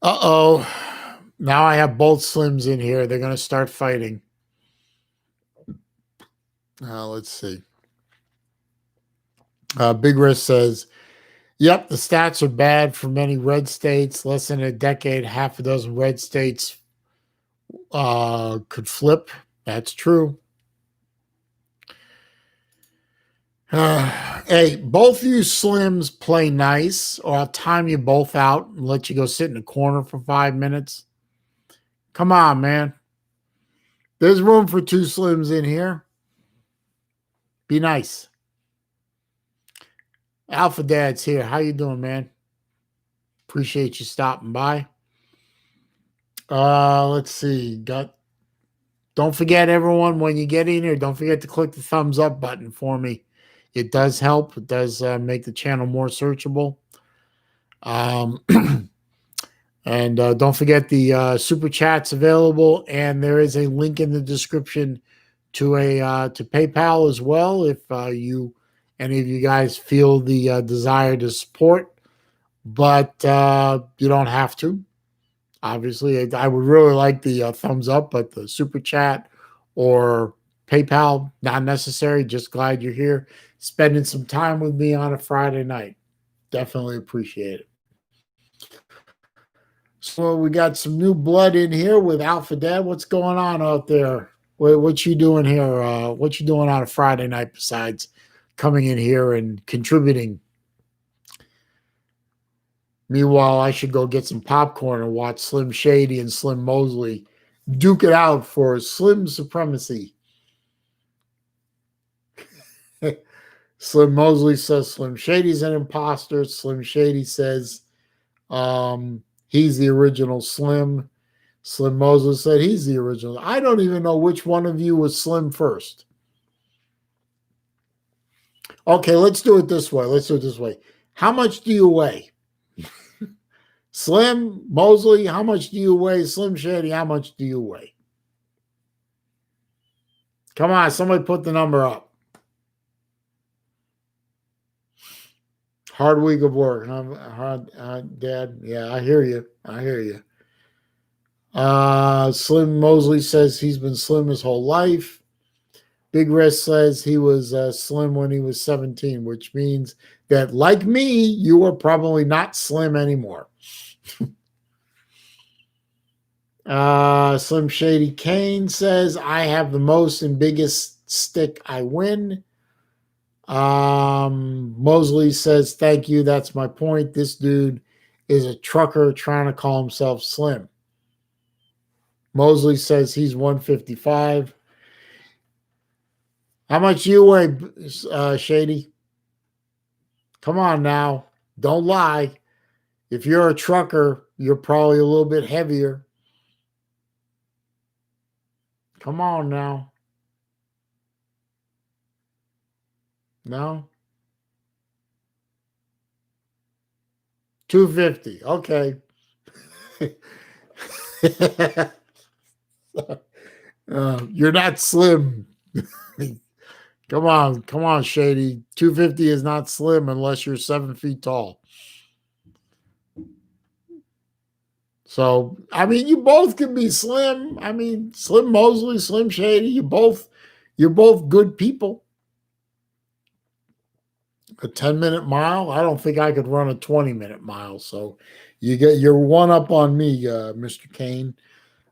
Uh-oh. Now I have both Slims in here. They're going to start fighting. Let's see. Big Risk says, yep, the stats are bad for many red states. Less than a decade, half a dozen red states could flip. That's true. Hey, both you Slims play nice, or I'll time you both out and let you go sit in the corner for 5 minutes. Come on, man. There's room for 2 Slims in here. Be nice. Alpha Dad's here. How you doing, man? Appreciate you stopping by. Let's see. Don't forget, everyone, when you get in here, don't forget to click the thumbs up button for me. It does help. It does make the channel more searchable. And don't forget the super chats available, and there is a link in the description to PayPal as well if any of you guys feel the desire to support, but you don't have to. Obviously, I would really like the thumbs up, but the super chat or PayPal, not necessary. Just glad you're here, spending some time with me on a Friday night. Definitely appreciate it. So we got some new blood in here with Alpha Dad. What's going on out there? What you doing here? What you doing on a Friday night besides coming in here and contributing? Meanwhile, I should go get some popcorn and watch Slim Shady and Slim Mosley duke it out for Slim supremacy. Slim Mosley says Slim Shady's an imposter. Slim Shady says he's the original Slim. Slim Mosley said he's the original. I don't even know which one of you was Slim first. Okay, let's do it this way. How much do you weigh? Slim Mosley, how much do you weigh? Slim Shady, how much do you weigh? Come on, somebody put the number up. Hard week of work, huh, Dad? Yeah, I hear you. Slim Mosley says he's been slim his whole life. Big Rest says he was slim when he was 17, which means that, like me, you are probably not slim anymore. Slim Shady Kane says, I have the most and biggest stick, I win. Mosley says, thank you, that's my point. This dude is a trucker trying to call himself slim. Mosley says he's 155. How much you weigh, Shady? Come on now. Don't lie. If you're a trucker, you're probably a little bit heavier. Come on now. No? 250. Okay. You're not slim. Come on, Shady. 250 is not slim unless you're 7 feet tall. So, I mean, you both can be slim. I mean, Slim Mosley, Slim Shady, you're both good people. A 10-minute mile, I don't think I could run a 20-minute mile. So, you're one up on me, Mr. Kane.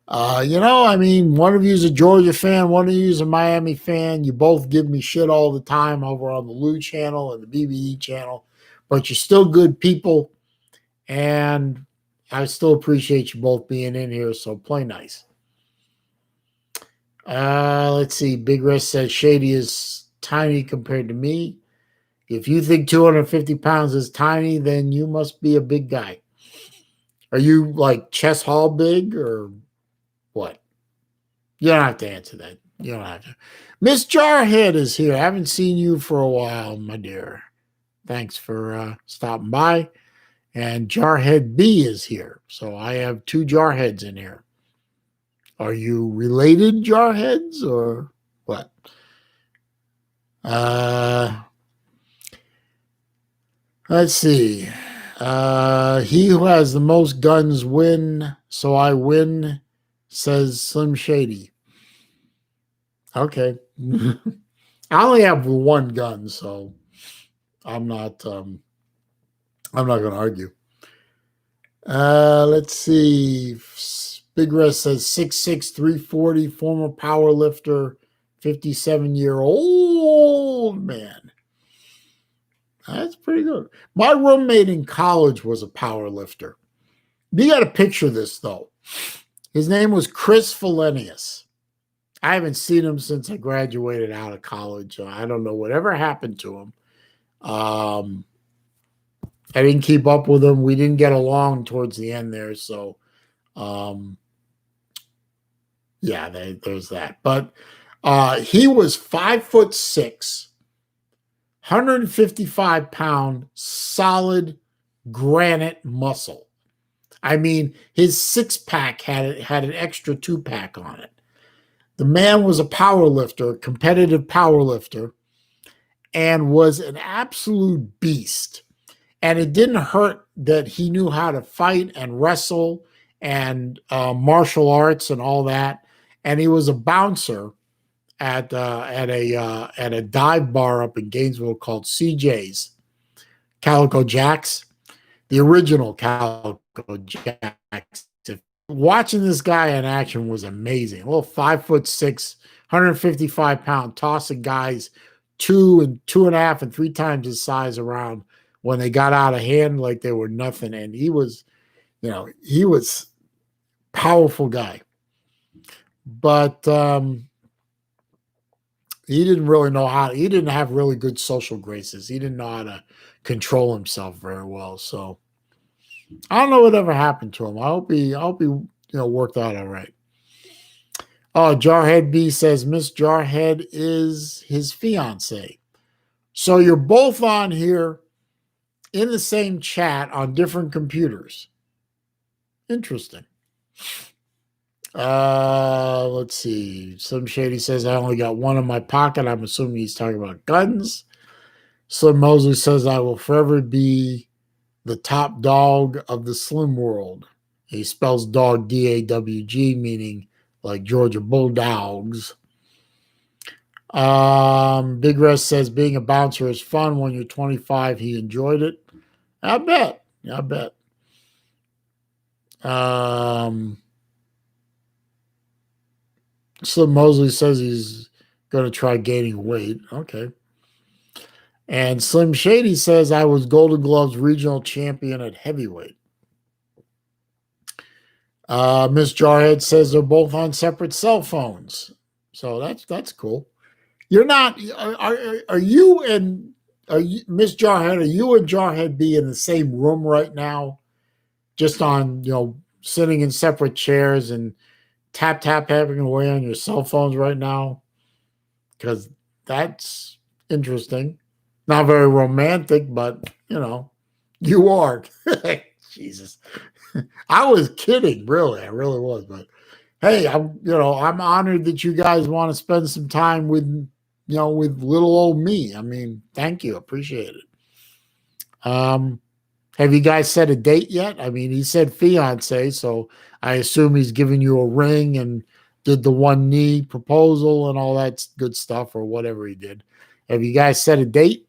I mean, one of you is a Georgia fan, one of you is a Miami fan. You both give me shit all the time over on the Lou channel and the BBE channel, but you're still good people, and I still appreciate you both being in here, so play nice. Let's see. Big Rest says Shady is tiny compared to me. If you think 250 pounds is tiny, then you must be a big guy. Are you like chest hall big or what? You don't have to answer that. You don't have to. Miss Jarhead is here. I haven't seen you for a while, my dear. Thanks for stopping by. And Jarhead B is here. So I have two Jarheads in here. Are you related Jarheads or what? Let's see. He who has the most guns win, so I win, says Slim Shady. Okay. I only have one gun, so I'm not going to argue. Let's see. Big Rest says 6'6", 340, former power lifter, 57-year-old man. That's pretty good. My roommate in college was a power lifter. You got to picture this, though. His name was Chris Felenius. I haven't seen him since I graduated out of college. I don't know whatever happened to him. I didn't keep up with him. We didn't get along towards the end there. So, yeah, there's that. But he was 5'6", 155-pound, solid granite muscle. I mean, his six-pack had an extra two-pack on it. The man was a power lifter, competitive power lifter, and was an absolute beast. And it didn't hurt that he knew how to fight and wrestle and martial arts and all that. And he was a bouncer at a dive bar up in Gainesville called CJ's, Calico Jacks, the original Calico Jacks. Watching this guy in action was amazing. A little 5'6", 155-pound tossing guys 2 and 2.5 and 3 times his size around when they got out of hand like they were nothing. And he was powerful guy. But he didn't really know how. He didn't have really good social graces. He didn't know how to control himself very well. So I don't know whatever happened to him. I hope he worked out all right. Oh, Jarhead B says Miss Jarhead is his fiance. So you're both on here in the same chat on different computers. Interesting. Let's see. Slim Shady says I only got one in my pocket. I'm assuming he's talking about guns. Slim Mosley says I will forever be the top dog of the Slim world. He spells dog D-A-W-G, meaning like Georgia Bulldogs. Big Rest says being a bouncer is fun. When you're 25, he enjoyed it. I bet. Slim Mosley says he's going to try gaining weight. Okay. And Slim Shady says I was Golden Gloves regional champion at heavyweight. Miss Jarhead says they're both on separate cell phones. So that's cool. You're not, are you and Miss Jarhead, are you and Jarhead B in the same room right now? Just on, sitting in separate chairs and tapping away on your cell phones right now? Because that's interesting. Not very romantic, but, you are. Jesus. I was kidding, really. I really was. But hey, I'm honored that you guys want to spend some time with little old me. I mean, thank you. Appreciate it. Have you guys set a date yet? I mean, he said fiance, so I assume he's giving you a ring and did the one knee proposal and all that good stuff or whatever he did. Have you guys set a date?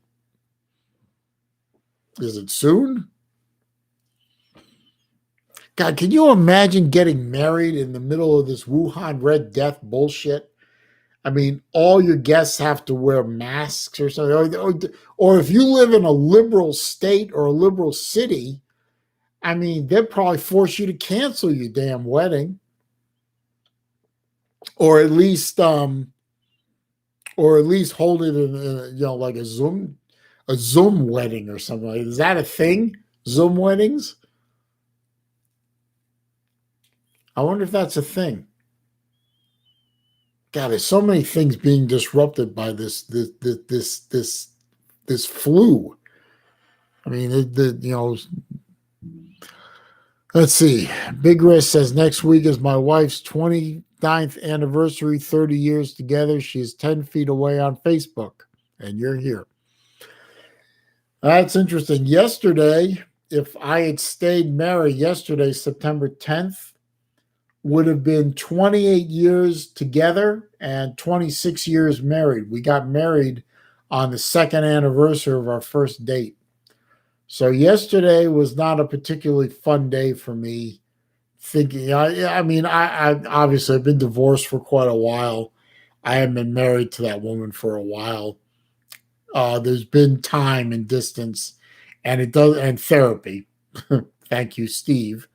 Is it soon? God, can you imagine getting married in the middle of this Wuhan Red Death bullshit? I mean, all your guests have to wear masks or something. Or if you live in a liberal state or a liberal city, I mean, they'd probably force you to cancel your damn wedding. Or at least hold it in like a Zoom wedding or something. Is that a thing? Zoom weddings? I wonder if that's a thing. God, there's so many things being disrupted by this flu. I mean, let's see. Big Risk says next week is my wife's 29th anniversary, 30 years together. She's 10 feet away on Facebook, and you're here. That's interesting. Yesterday, if I had stayed married yesterday, September 10th, would have been 28 years together and 26 years married. We got married on the second anniversary of our first date. So yesterday was not a particularly fun day for me. Thinking, I obviously I've been divorced for quite a while. I haven't been married to that woman for a while. There's been time and distance, and therapy. Thank you, Steve.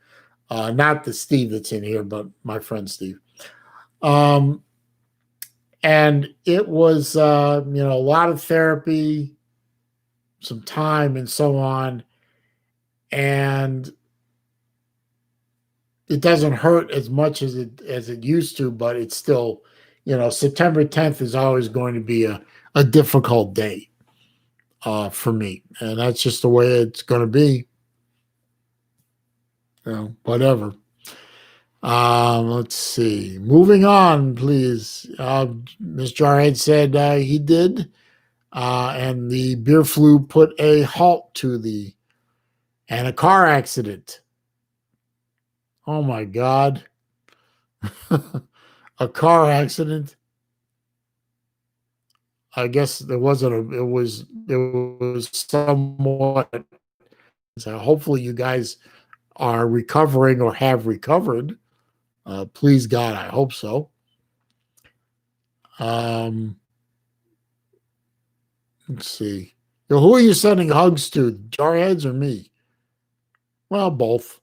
Not the Steve that's in here, but my friend Steve. And it was, a lot of therapy, some time, and so on. And it doesn't hurt as much as it used to, but it's still, September 10th is always going to be a difficult day for me, and that's just the way it's going to be. Whatever. Let's see. Moving on, please. Ms. Jarhead said he did, and the beer flu put a halt to and a car accident. Oh my God. A car accident. I guess it was somewhat. So hopefully you guys are recovering or have recovered. Please God, I hope so. Let's see. Who are you sending hugs to, Jarheads or me? Well, both.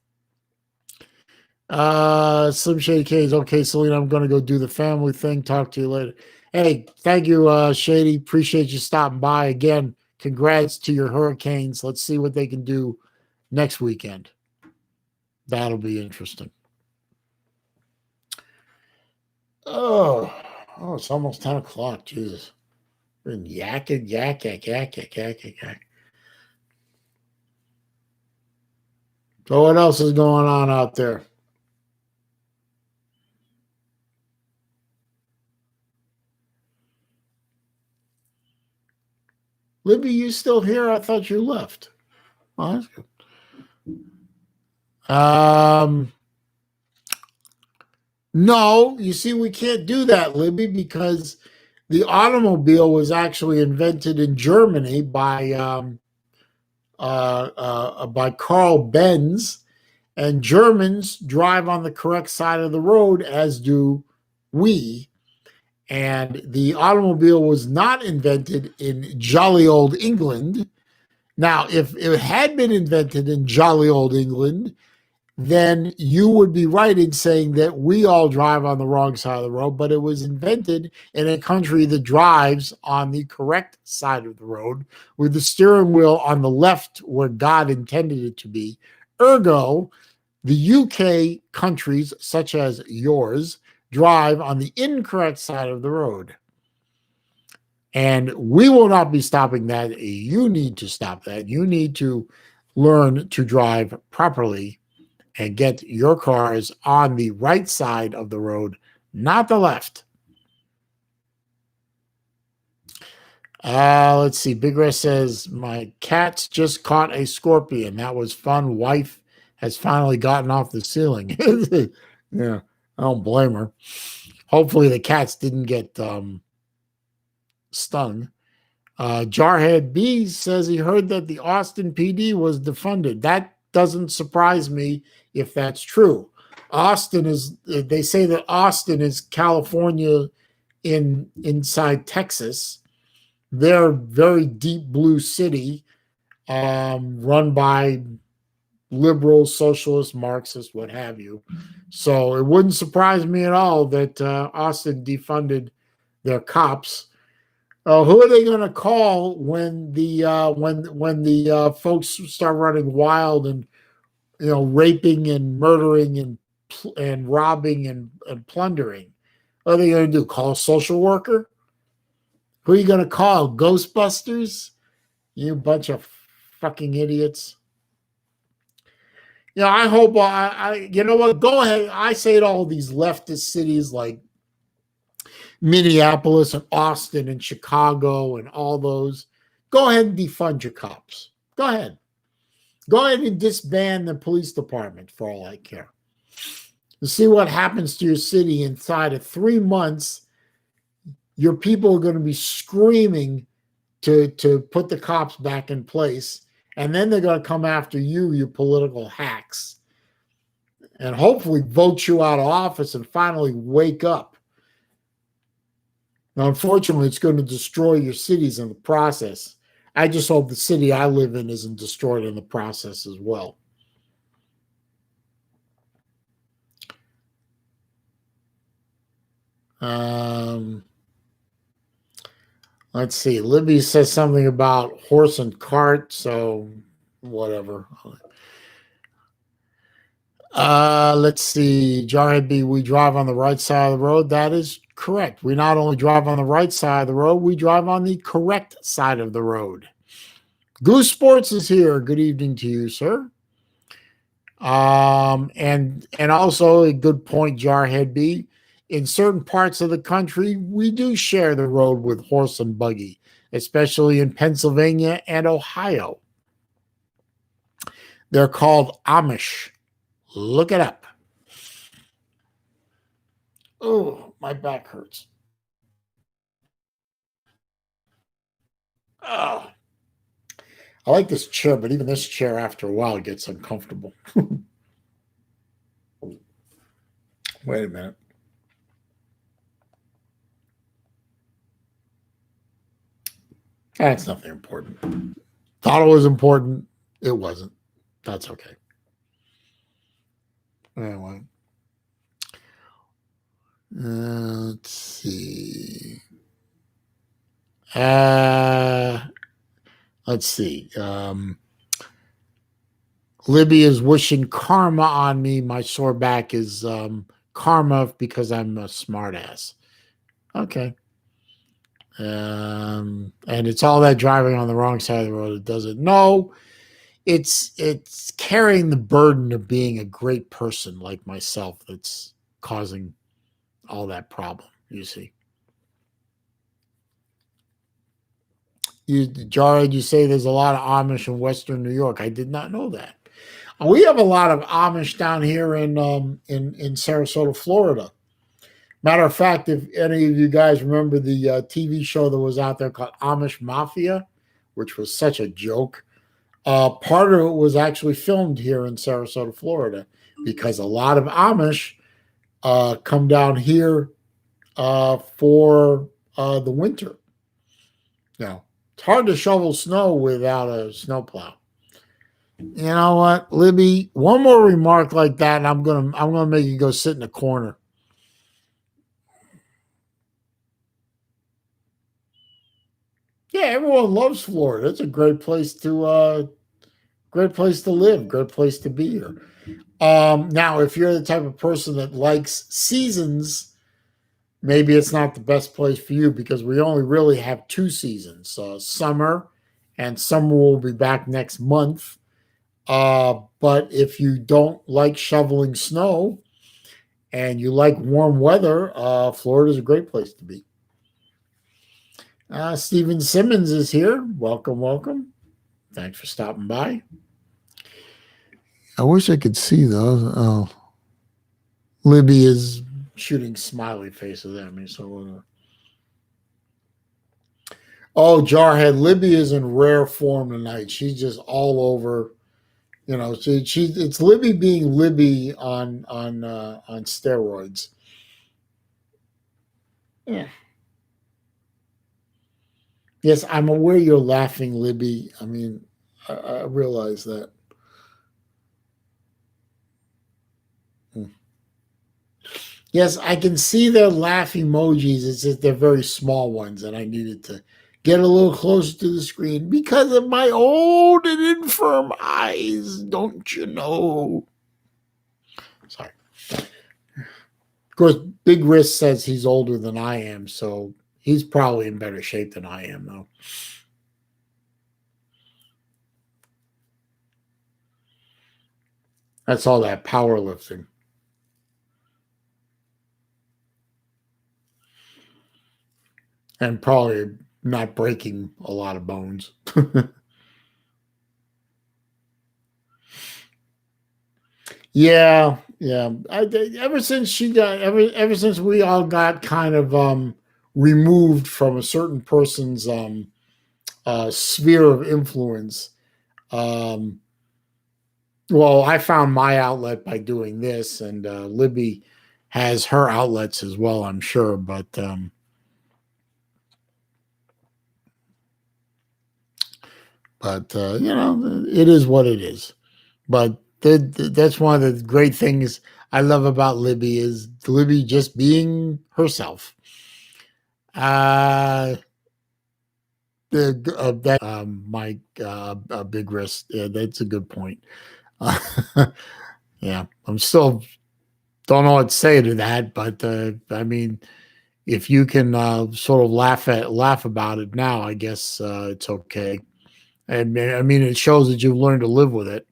Slim Shady K's. Okay, Selena, I'm going to go do the family thing. Talk to you later. Hey, thank you, Shady. Appreciate you stopping by. Again, congrats to your Hurricanes. Let's see what they can do next weekend. That'll be interesting. Oh, it's almost 10 o'clock. Jesus. Been yakking. So what else is going on out there? Libby, you still here? I thought you left. Oh, that's good. No, you see, we can't do that, Libby, because the automobile was actually invented in Germany by Carl Benz, and Germans drive on the correct side of the road, as do we. And the automobile was not invented in jolly old England. Now, if it had been invented in jolly old England, then you would be right in saying that we all drive on the wrong side of the road, but it was invented in a country that drives on the correct side of the road with the steering wheel on the left where God intended it to be. Ergo, the UK countries, such as yours, drive on the incorrect side of the road. And we will not be stopping that. You need to stop that. You need to learn to drive properly and get your cars on the right side of the road, not the left. Let's see. Big Red says, my cats just caught a scorpion. That was fun. Wife has finally gotten off the ceiling. Yeah, I don't blame her. Hopefully the cats didn't get stung. Jarhead B says he heard that the Austin PD was defunded. That doesn't surprise me if that's true. Austin is, they say that Austin is California inside Texas. They're very deep blue city, run by liberals, socialists, Marxists, what have you. So it wouldn't surprise me at all that Austin defunded their cops. Who are they going to call when the folks start running wild and raping and murdering and robbing and plundering? What are they going to do? Call a social worker? Who are you going to call? Ghostbusters? You bunch of fucking idiots. I hope you know what? Go ahead. I say to all these leftist cities like Minneapolis and Austin and Chicago and all those, go ahead and defund your cops. Go ahead. Go ahead and disband the police department for all I care. You see what happens to your city inside of 3 months. Your people are going to be screaming to put the cops back in place. And then they're going to come after you political hacks, and hopefully vote you out of office and finally wake up. Now, unfortunately, it's going to destroy your cities in the process. I just hope the city I live in isn't destroyed in the process as well. Let's see. Libby says something about horse and cart, so whatever. Let's see. Jarhead B, we drive on the right side of the road. That is correct. We not only drive on the right side of the road, we drive on the correct side of the road. Goose Sports is here. Good evening to you, sir. And also a good point, Jarhead B. In certain parts of the country, we do share the road with horse and buggy, especially in Pennsylvania and Ohio. They're called Amish. Look it up. Oh, my back hurts. Oh. I like this chair, but even this chair after a while gets uncomfortable. Wait a minute. That's nothing important. Thought it was important. It wasn't. That's okay. Anyway. Let's see. Let's see. Libby is wishing karma on me. My sore back is karma because I'm a smartass. Okay. And it's all that driving on the wrong side of the road that does it. No, it's carrying the burden of being a great person like myself that's causing all that problem, you see. Jared, you say there's a lot of Amish in Western New York. I did not know that. We have a lot of Amish down here in Sarasota, Florida. Matter of fact, if any of you guys remember the TV show that was out there called Amish Mafia, which was such a joke, part of it was actually filmed here in Sarasota, Florida, because a lot of Amish come down here for the winter. Now, it's hard to shovel snow without a snowplow. You know what, Libby? One more remark like that, and I'm gonna make you go sit in a corner. Yeah, everyone loves Florida. It's a great place to live, great place to be here. Now, if you're the type of person that likes seasons, maybe it's not the best place for you because we only really have 2 seasons, summer, and summer will be back next month. But if you don't like shoveling snow and you like warm weather, Florida is a great place to be. Stephen Simmons is here. Welcome, welcome. Thanks for stopping by. I wish I could see those. Oh, Libby is shooting smiley faces at me. So, oh, Jarhead, Libby is in rare form tonight. She's just all over. You know, it's Libby being Libby on steroids. Yeah. Yes, I'm aware you're laughing, Libby. I mean, I realize that. Hmm. Yes, I can see their laugh emojis. It's just they're very small ones, and I needed to get a little closer to the screen because of my old and infirm eyes. Don't you know? Sorry. Of course, Big Wrist says he's older than I am, so he's probably in better shape than I am, though. That's all that powerlifting. And probably not breaking a lot of bones. Yeah, yeah. Ever since she got ever since we all got kind of removed from a certain person's sphere of influence. Um, well, I found my outlet by doing this, and Libby has her outlets as well, I'm sure. But you know, it is what it is. But that's one of the great things I love about Libby is Libby just being herself. That Mike Big Wrist. Yeah, that's a good point. Yeah, I'm still don't know what to say to that, but I mean, if you can sort of laugh about it now, I guess it's okay. And I mean, it shows that you've learned to live with it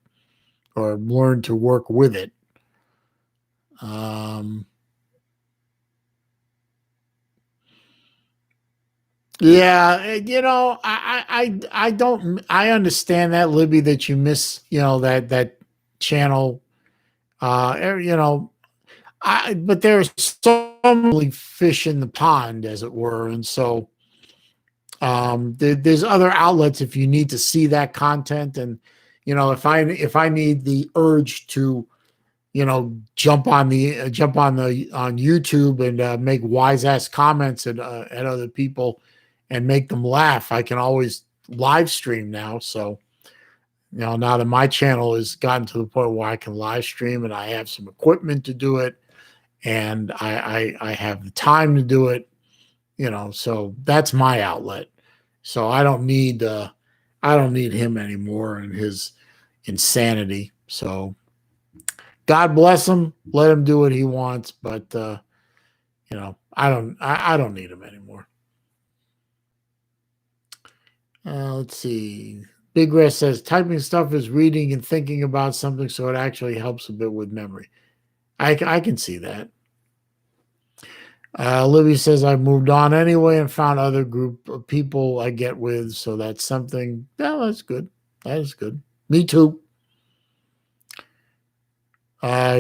or learned to work with it. Um, Yeah, you know, I don't I understand that Libby that you miss, you know, that channel. You know, I but there's so many fish in the pond, as it were, and so there's other outlets if you need to see that content, and you know, if I need the urge to, you know, jump on YouTube and make wise ass comments at other people and make them laugh. I can always live stream now. So you know, now that my channel has gotten to the point where I can live stream and I have some equipment to do it, and I have the time to do it. You know, so that's my outlet. So I don't need him anymore and his insanity. So God bless him. Let him do what he wants. But you know, I don't need him anymore. Let's see. Big Red says typing stuff is reading and thinking about something, so it actually helps a bit with memory. I can see that. Libby says I moved on anyway and found other group of people I get with, so that's something. Yeah, that's good. That is good. Me too.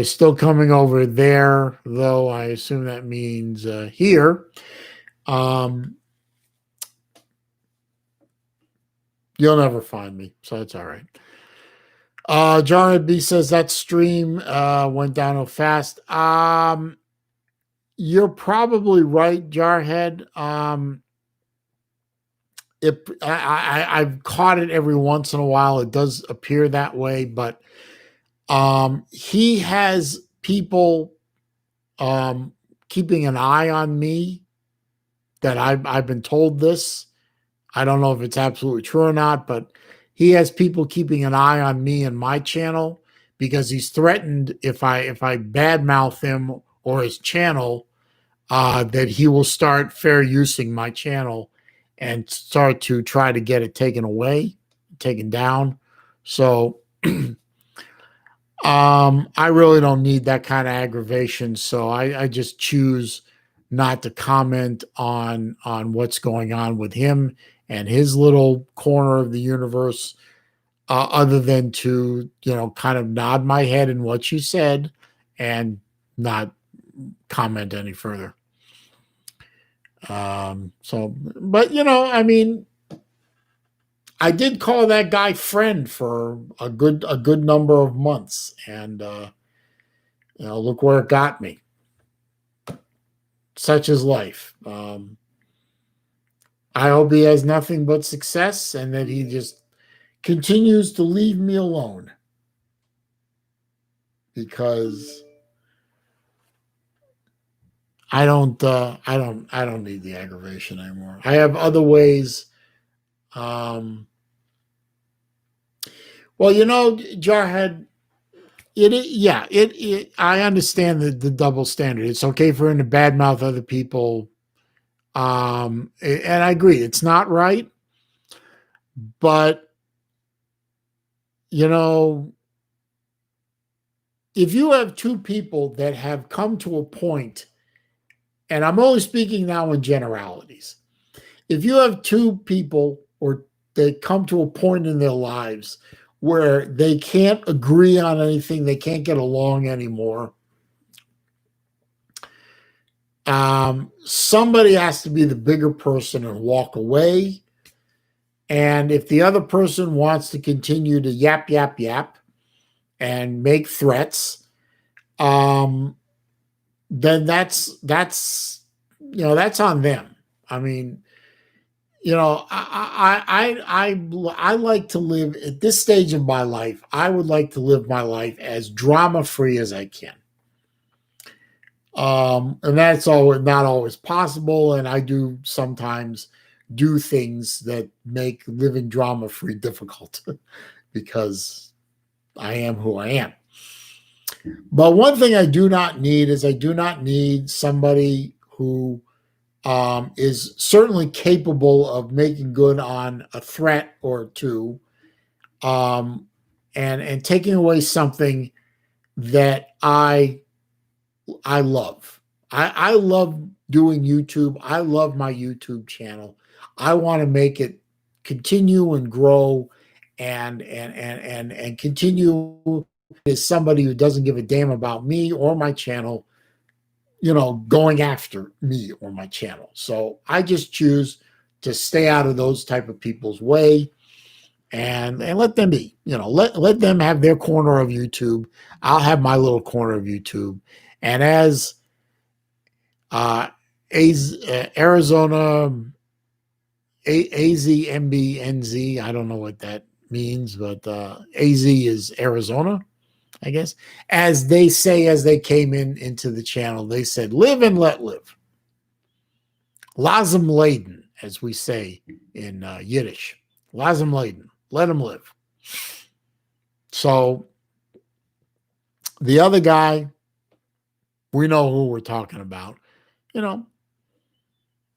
Still coming over there, though. I assume that means here. Um, you'll never find me, so that's all right. John B says that stream went downhill fast. You're probably right, Jarhead. I've caught it every once in a while. It does appear that way, but he has people keeping an eye on me that I've been told this. I don't know if it's absolutely true or not, but he has people keeping an eye on me and my channel because he's threatened if I badmouth him or his channel, that he will start fair using my channel and start to try to get it taken away, taken down. So I really don't need that kind of aggravation, so I just choose not to comment on what's going on with him and his little corner of the universe, other than to kind of nod my head in what you said and not comment any further. So, but I mean, I did call that guy friend for a good number of months, and look where it got me. Such is life. I hope he has nothing but success and that he just continues to leave me alone, because I don't need the aggravation anymore. I have other ways. Well, Jarhead, I understand the double standard. It's okay for him to badmouth other people. And I agree, it's not right. But, if you have two people that have come to a point, and I'm only speaking now in generalities, if you have two people or they come to a point in their lives where they can't agree on anything, they can't get along anymore, somebody has to be the bigger person and walk away. And if the other person wants to continue to yap, yap, yap and make threats, then that's on them. I mean, I like to live at this stage of my life. I would like to live my life as drama free as I can. And that's not always possible. And I do sometimes do things that make living drama free difficult because I am who I am. But one thing I do not need is I do not need somebody who is certainly capable of making good on a threat or two, and taking away something that I love. I love doing YouTube. I love my YouTube channel. I want to make it continue and grow and continue as somebody who doesn't give a damn about me or my channel, going after me or my channel. So I just choose to stay out of those type of people's way and let them be, let them have their corner of YouTube. I'll have my little corner of YouTube. And as Arizona AZMBNZ, I don't know what that means, but AZ is Arizona, I guess. As they say, as they came into the channel, they said, "Live and let live." Lazim Laden, as we say in Yiddish. Lazim Laden, let him live. So the other guy, we know who we're talking about.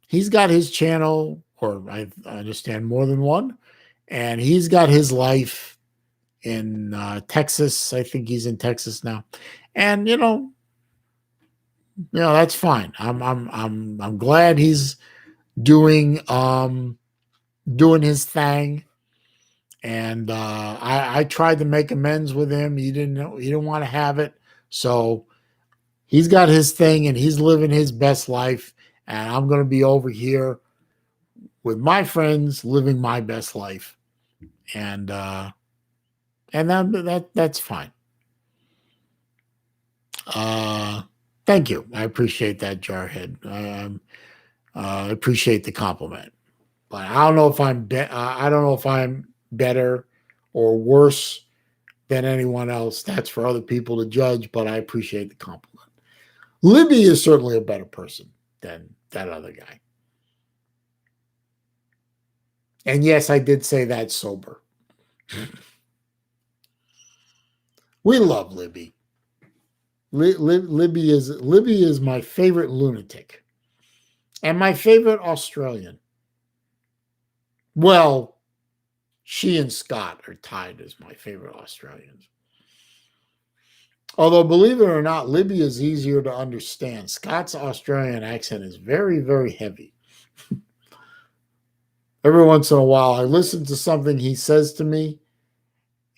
He's got his channel, or I understand more than one, and he's got his life in Texas. I think he's in Texas now, and that's fine. I'm glad he's doing his thing, and I tried to make amends with him. He didn't want to have it, so he's got his thing and he's living his best life, and I'm going to be over here with my friends living my best life, and that's fine. Thank you. I appreciate that, Jarhead. I appreciate the compliment, but I don't know if I don't know if I'm better or worse than anyone else. That's for other people to judge, but I appreciate the compliment. Libby is certainly a better person than that other guy. And yes, I did say that sober. We love Libby. Libby is my favorite lunatic and my favorite Australian. Well, she and Scott are tied as my favorite Australians. Although, believe it or not, Libby is easier to understand. Scott's Australian accent is very, very heavy. Every once in a while, I listen to something he says to me,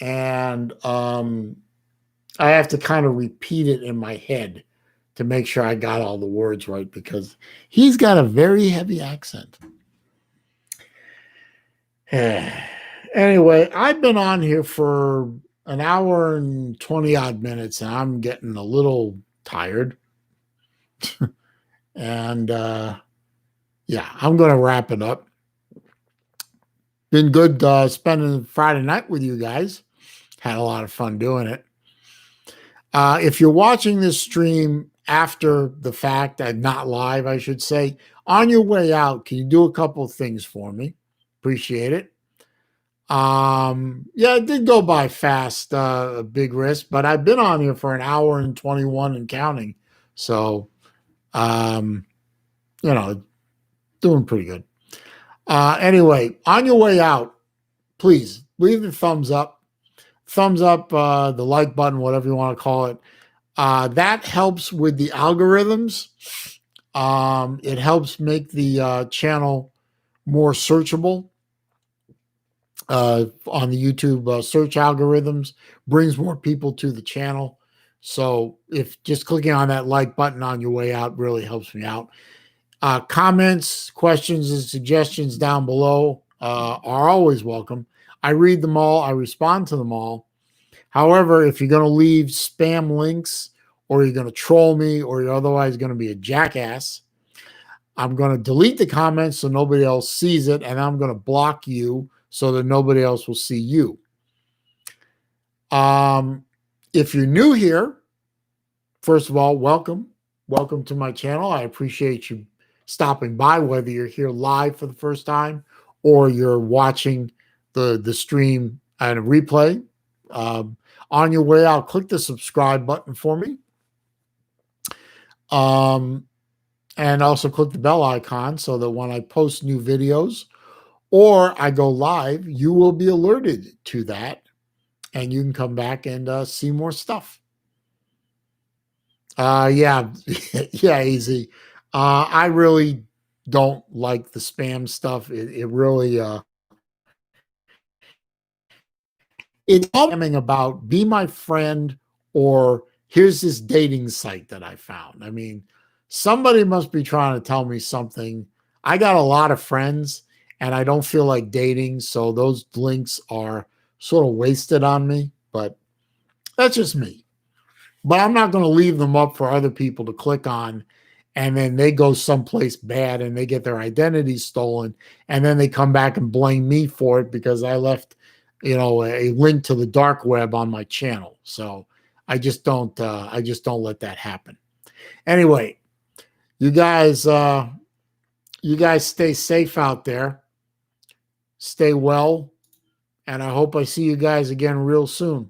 and I have to kind of repeat it in my head to make sure I got all the words right because he's got a very heavy accent. Anyway, I've been on here for an hour and 20 odd minutes, and I'm getting a little tired. And yeah, I'm going to wrap it up. Been good spending Friday night with you guys. Had a lot of fun doing it. If you're watching this stream after the fact, not live, I should say, on your way out, can you do a couple of things for me? Appreciate it. Yeah, it did go by fast, a big risk, but I've been on here for an hour and 21 and counting. So, you know, doing pretty good. Anyway, on your way out, please leave the thumbs up, the like button, whatever you want to call it. That helps with the algorithms. It helps make the channel more searchable on the YouTube search algorithms, brings more people to the channel. So if just clicking on that like button on your way out really helps me out. Comments, questions, and suggestions down below are always welcome. I read them all. I respond to them all. However, if you're going to leave spam links or you're going to troll me or you're otherwise going to be a jackass, I'm going to delete the comments so nobody else sees it, and I'm going to block you so that nobody else will see you. If you're new here, first of all, welcome. Welcome to my channel. I appreciate you stopping by, whether you're here live for the first time or you're watching the stream and a replay. On your way out, click the subscribe button for me. And also click the bell icon so that when I post new videos or I go live, you will be alerted to that and you can come back and see more stuff. Yeah, easy. I really don't like the spam stuff. It really it's spamming about be my friend or here's this dating site that I found. I mean, somebody must be trying to tell me something. I got a lot of friends and I don't feel like dating, so those links are sort of wasted on me, but that's just me. But I'm not going to leave them up for other people to click on and then they go someplace bad and they get their identity stolen and then they come back and blame me for it because I left, you know, a link to the dark web on my channel. So I just don't let that happen. Anyway, you guys stay safe out there. Stay well. And I hope I see you guys again real soon.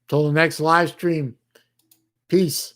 Till the next live stream. Peace.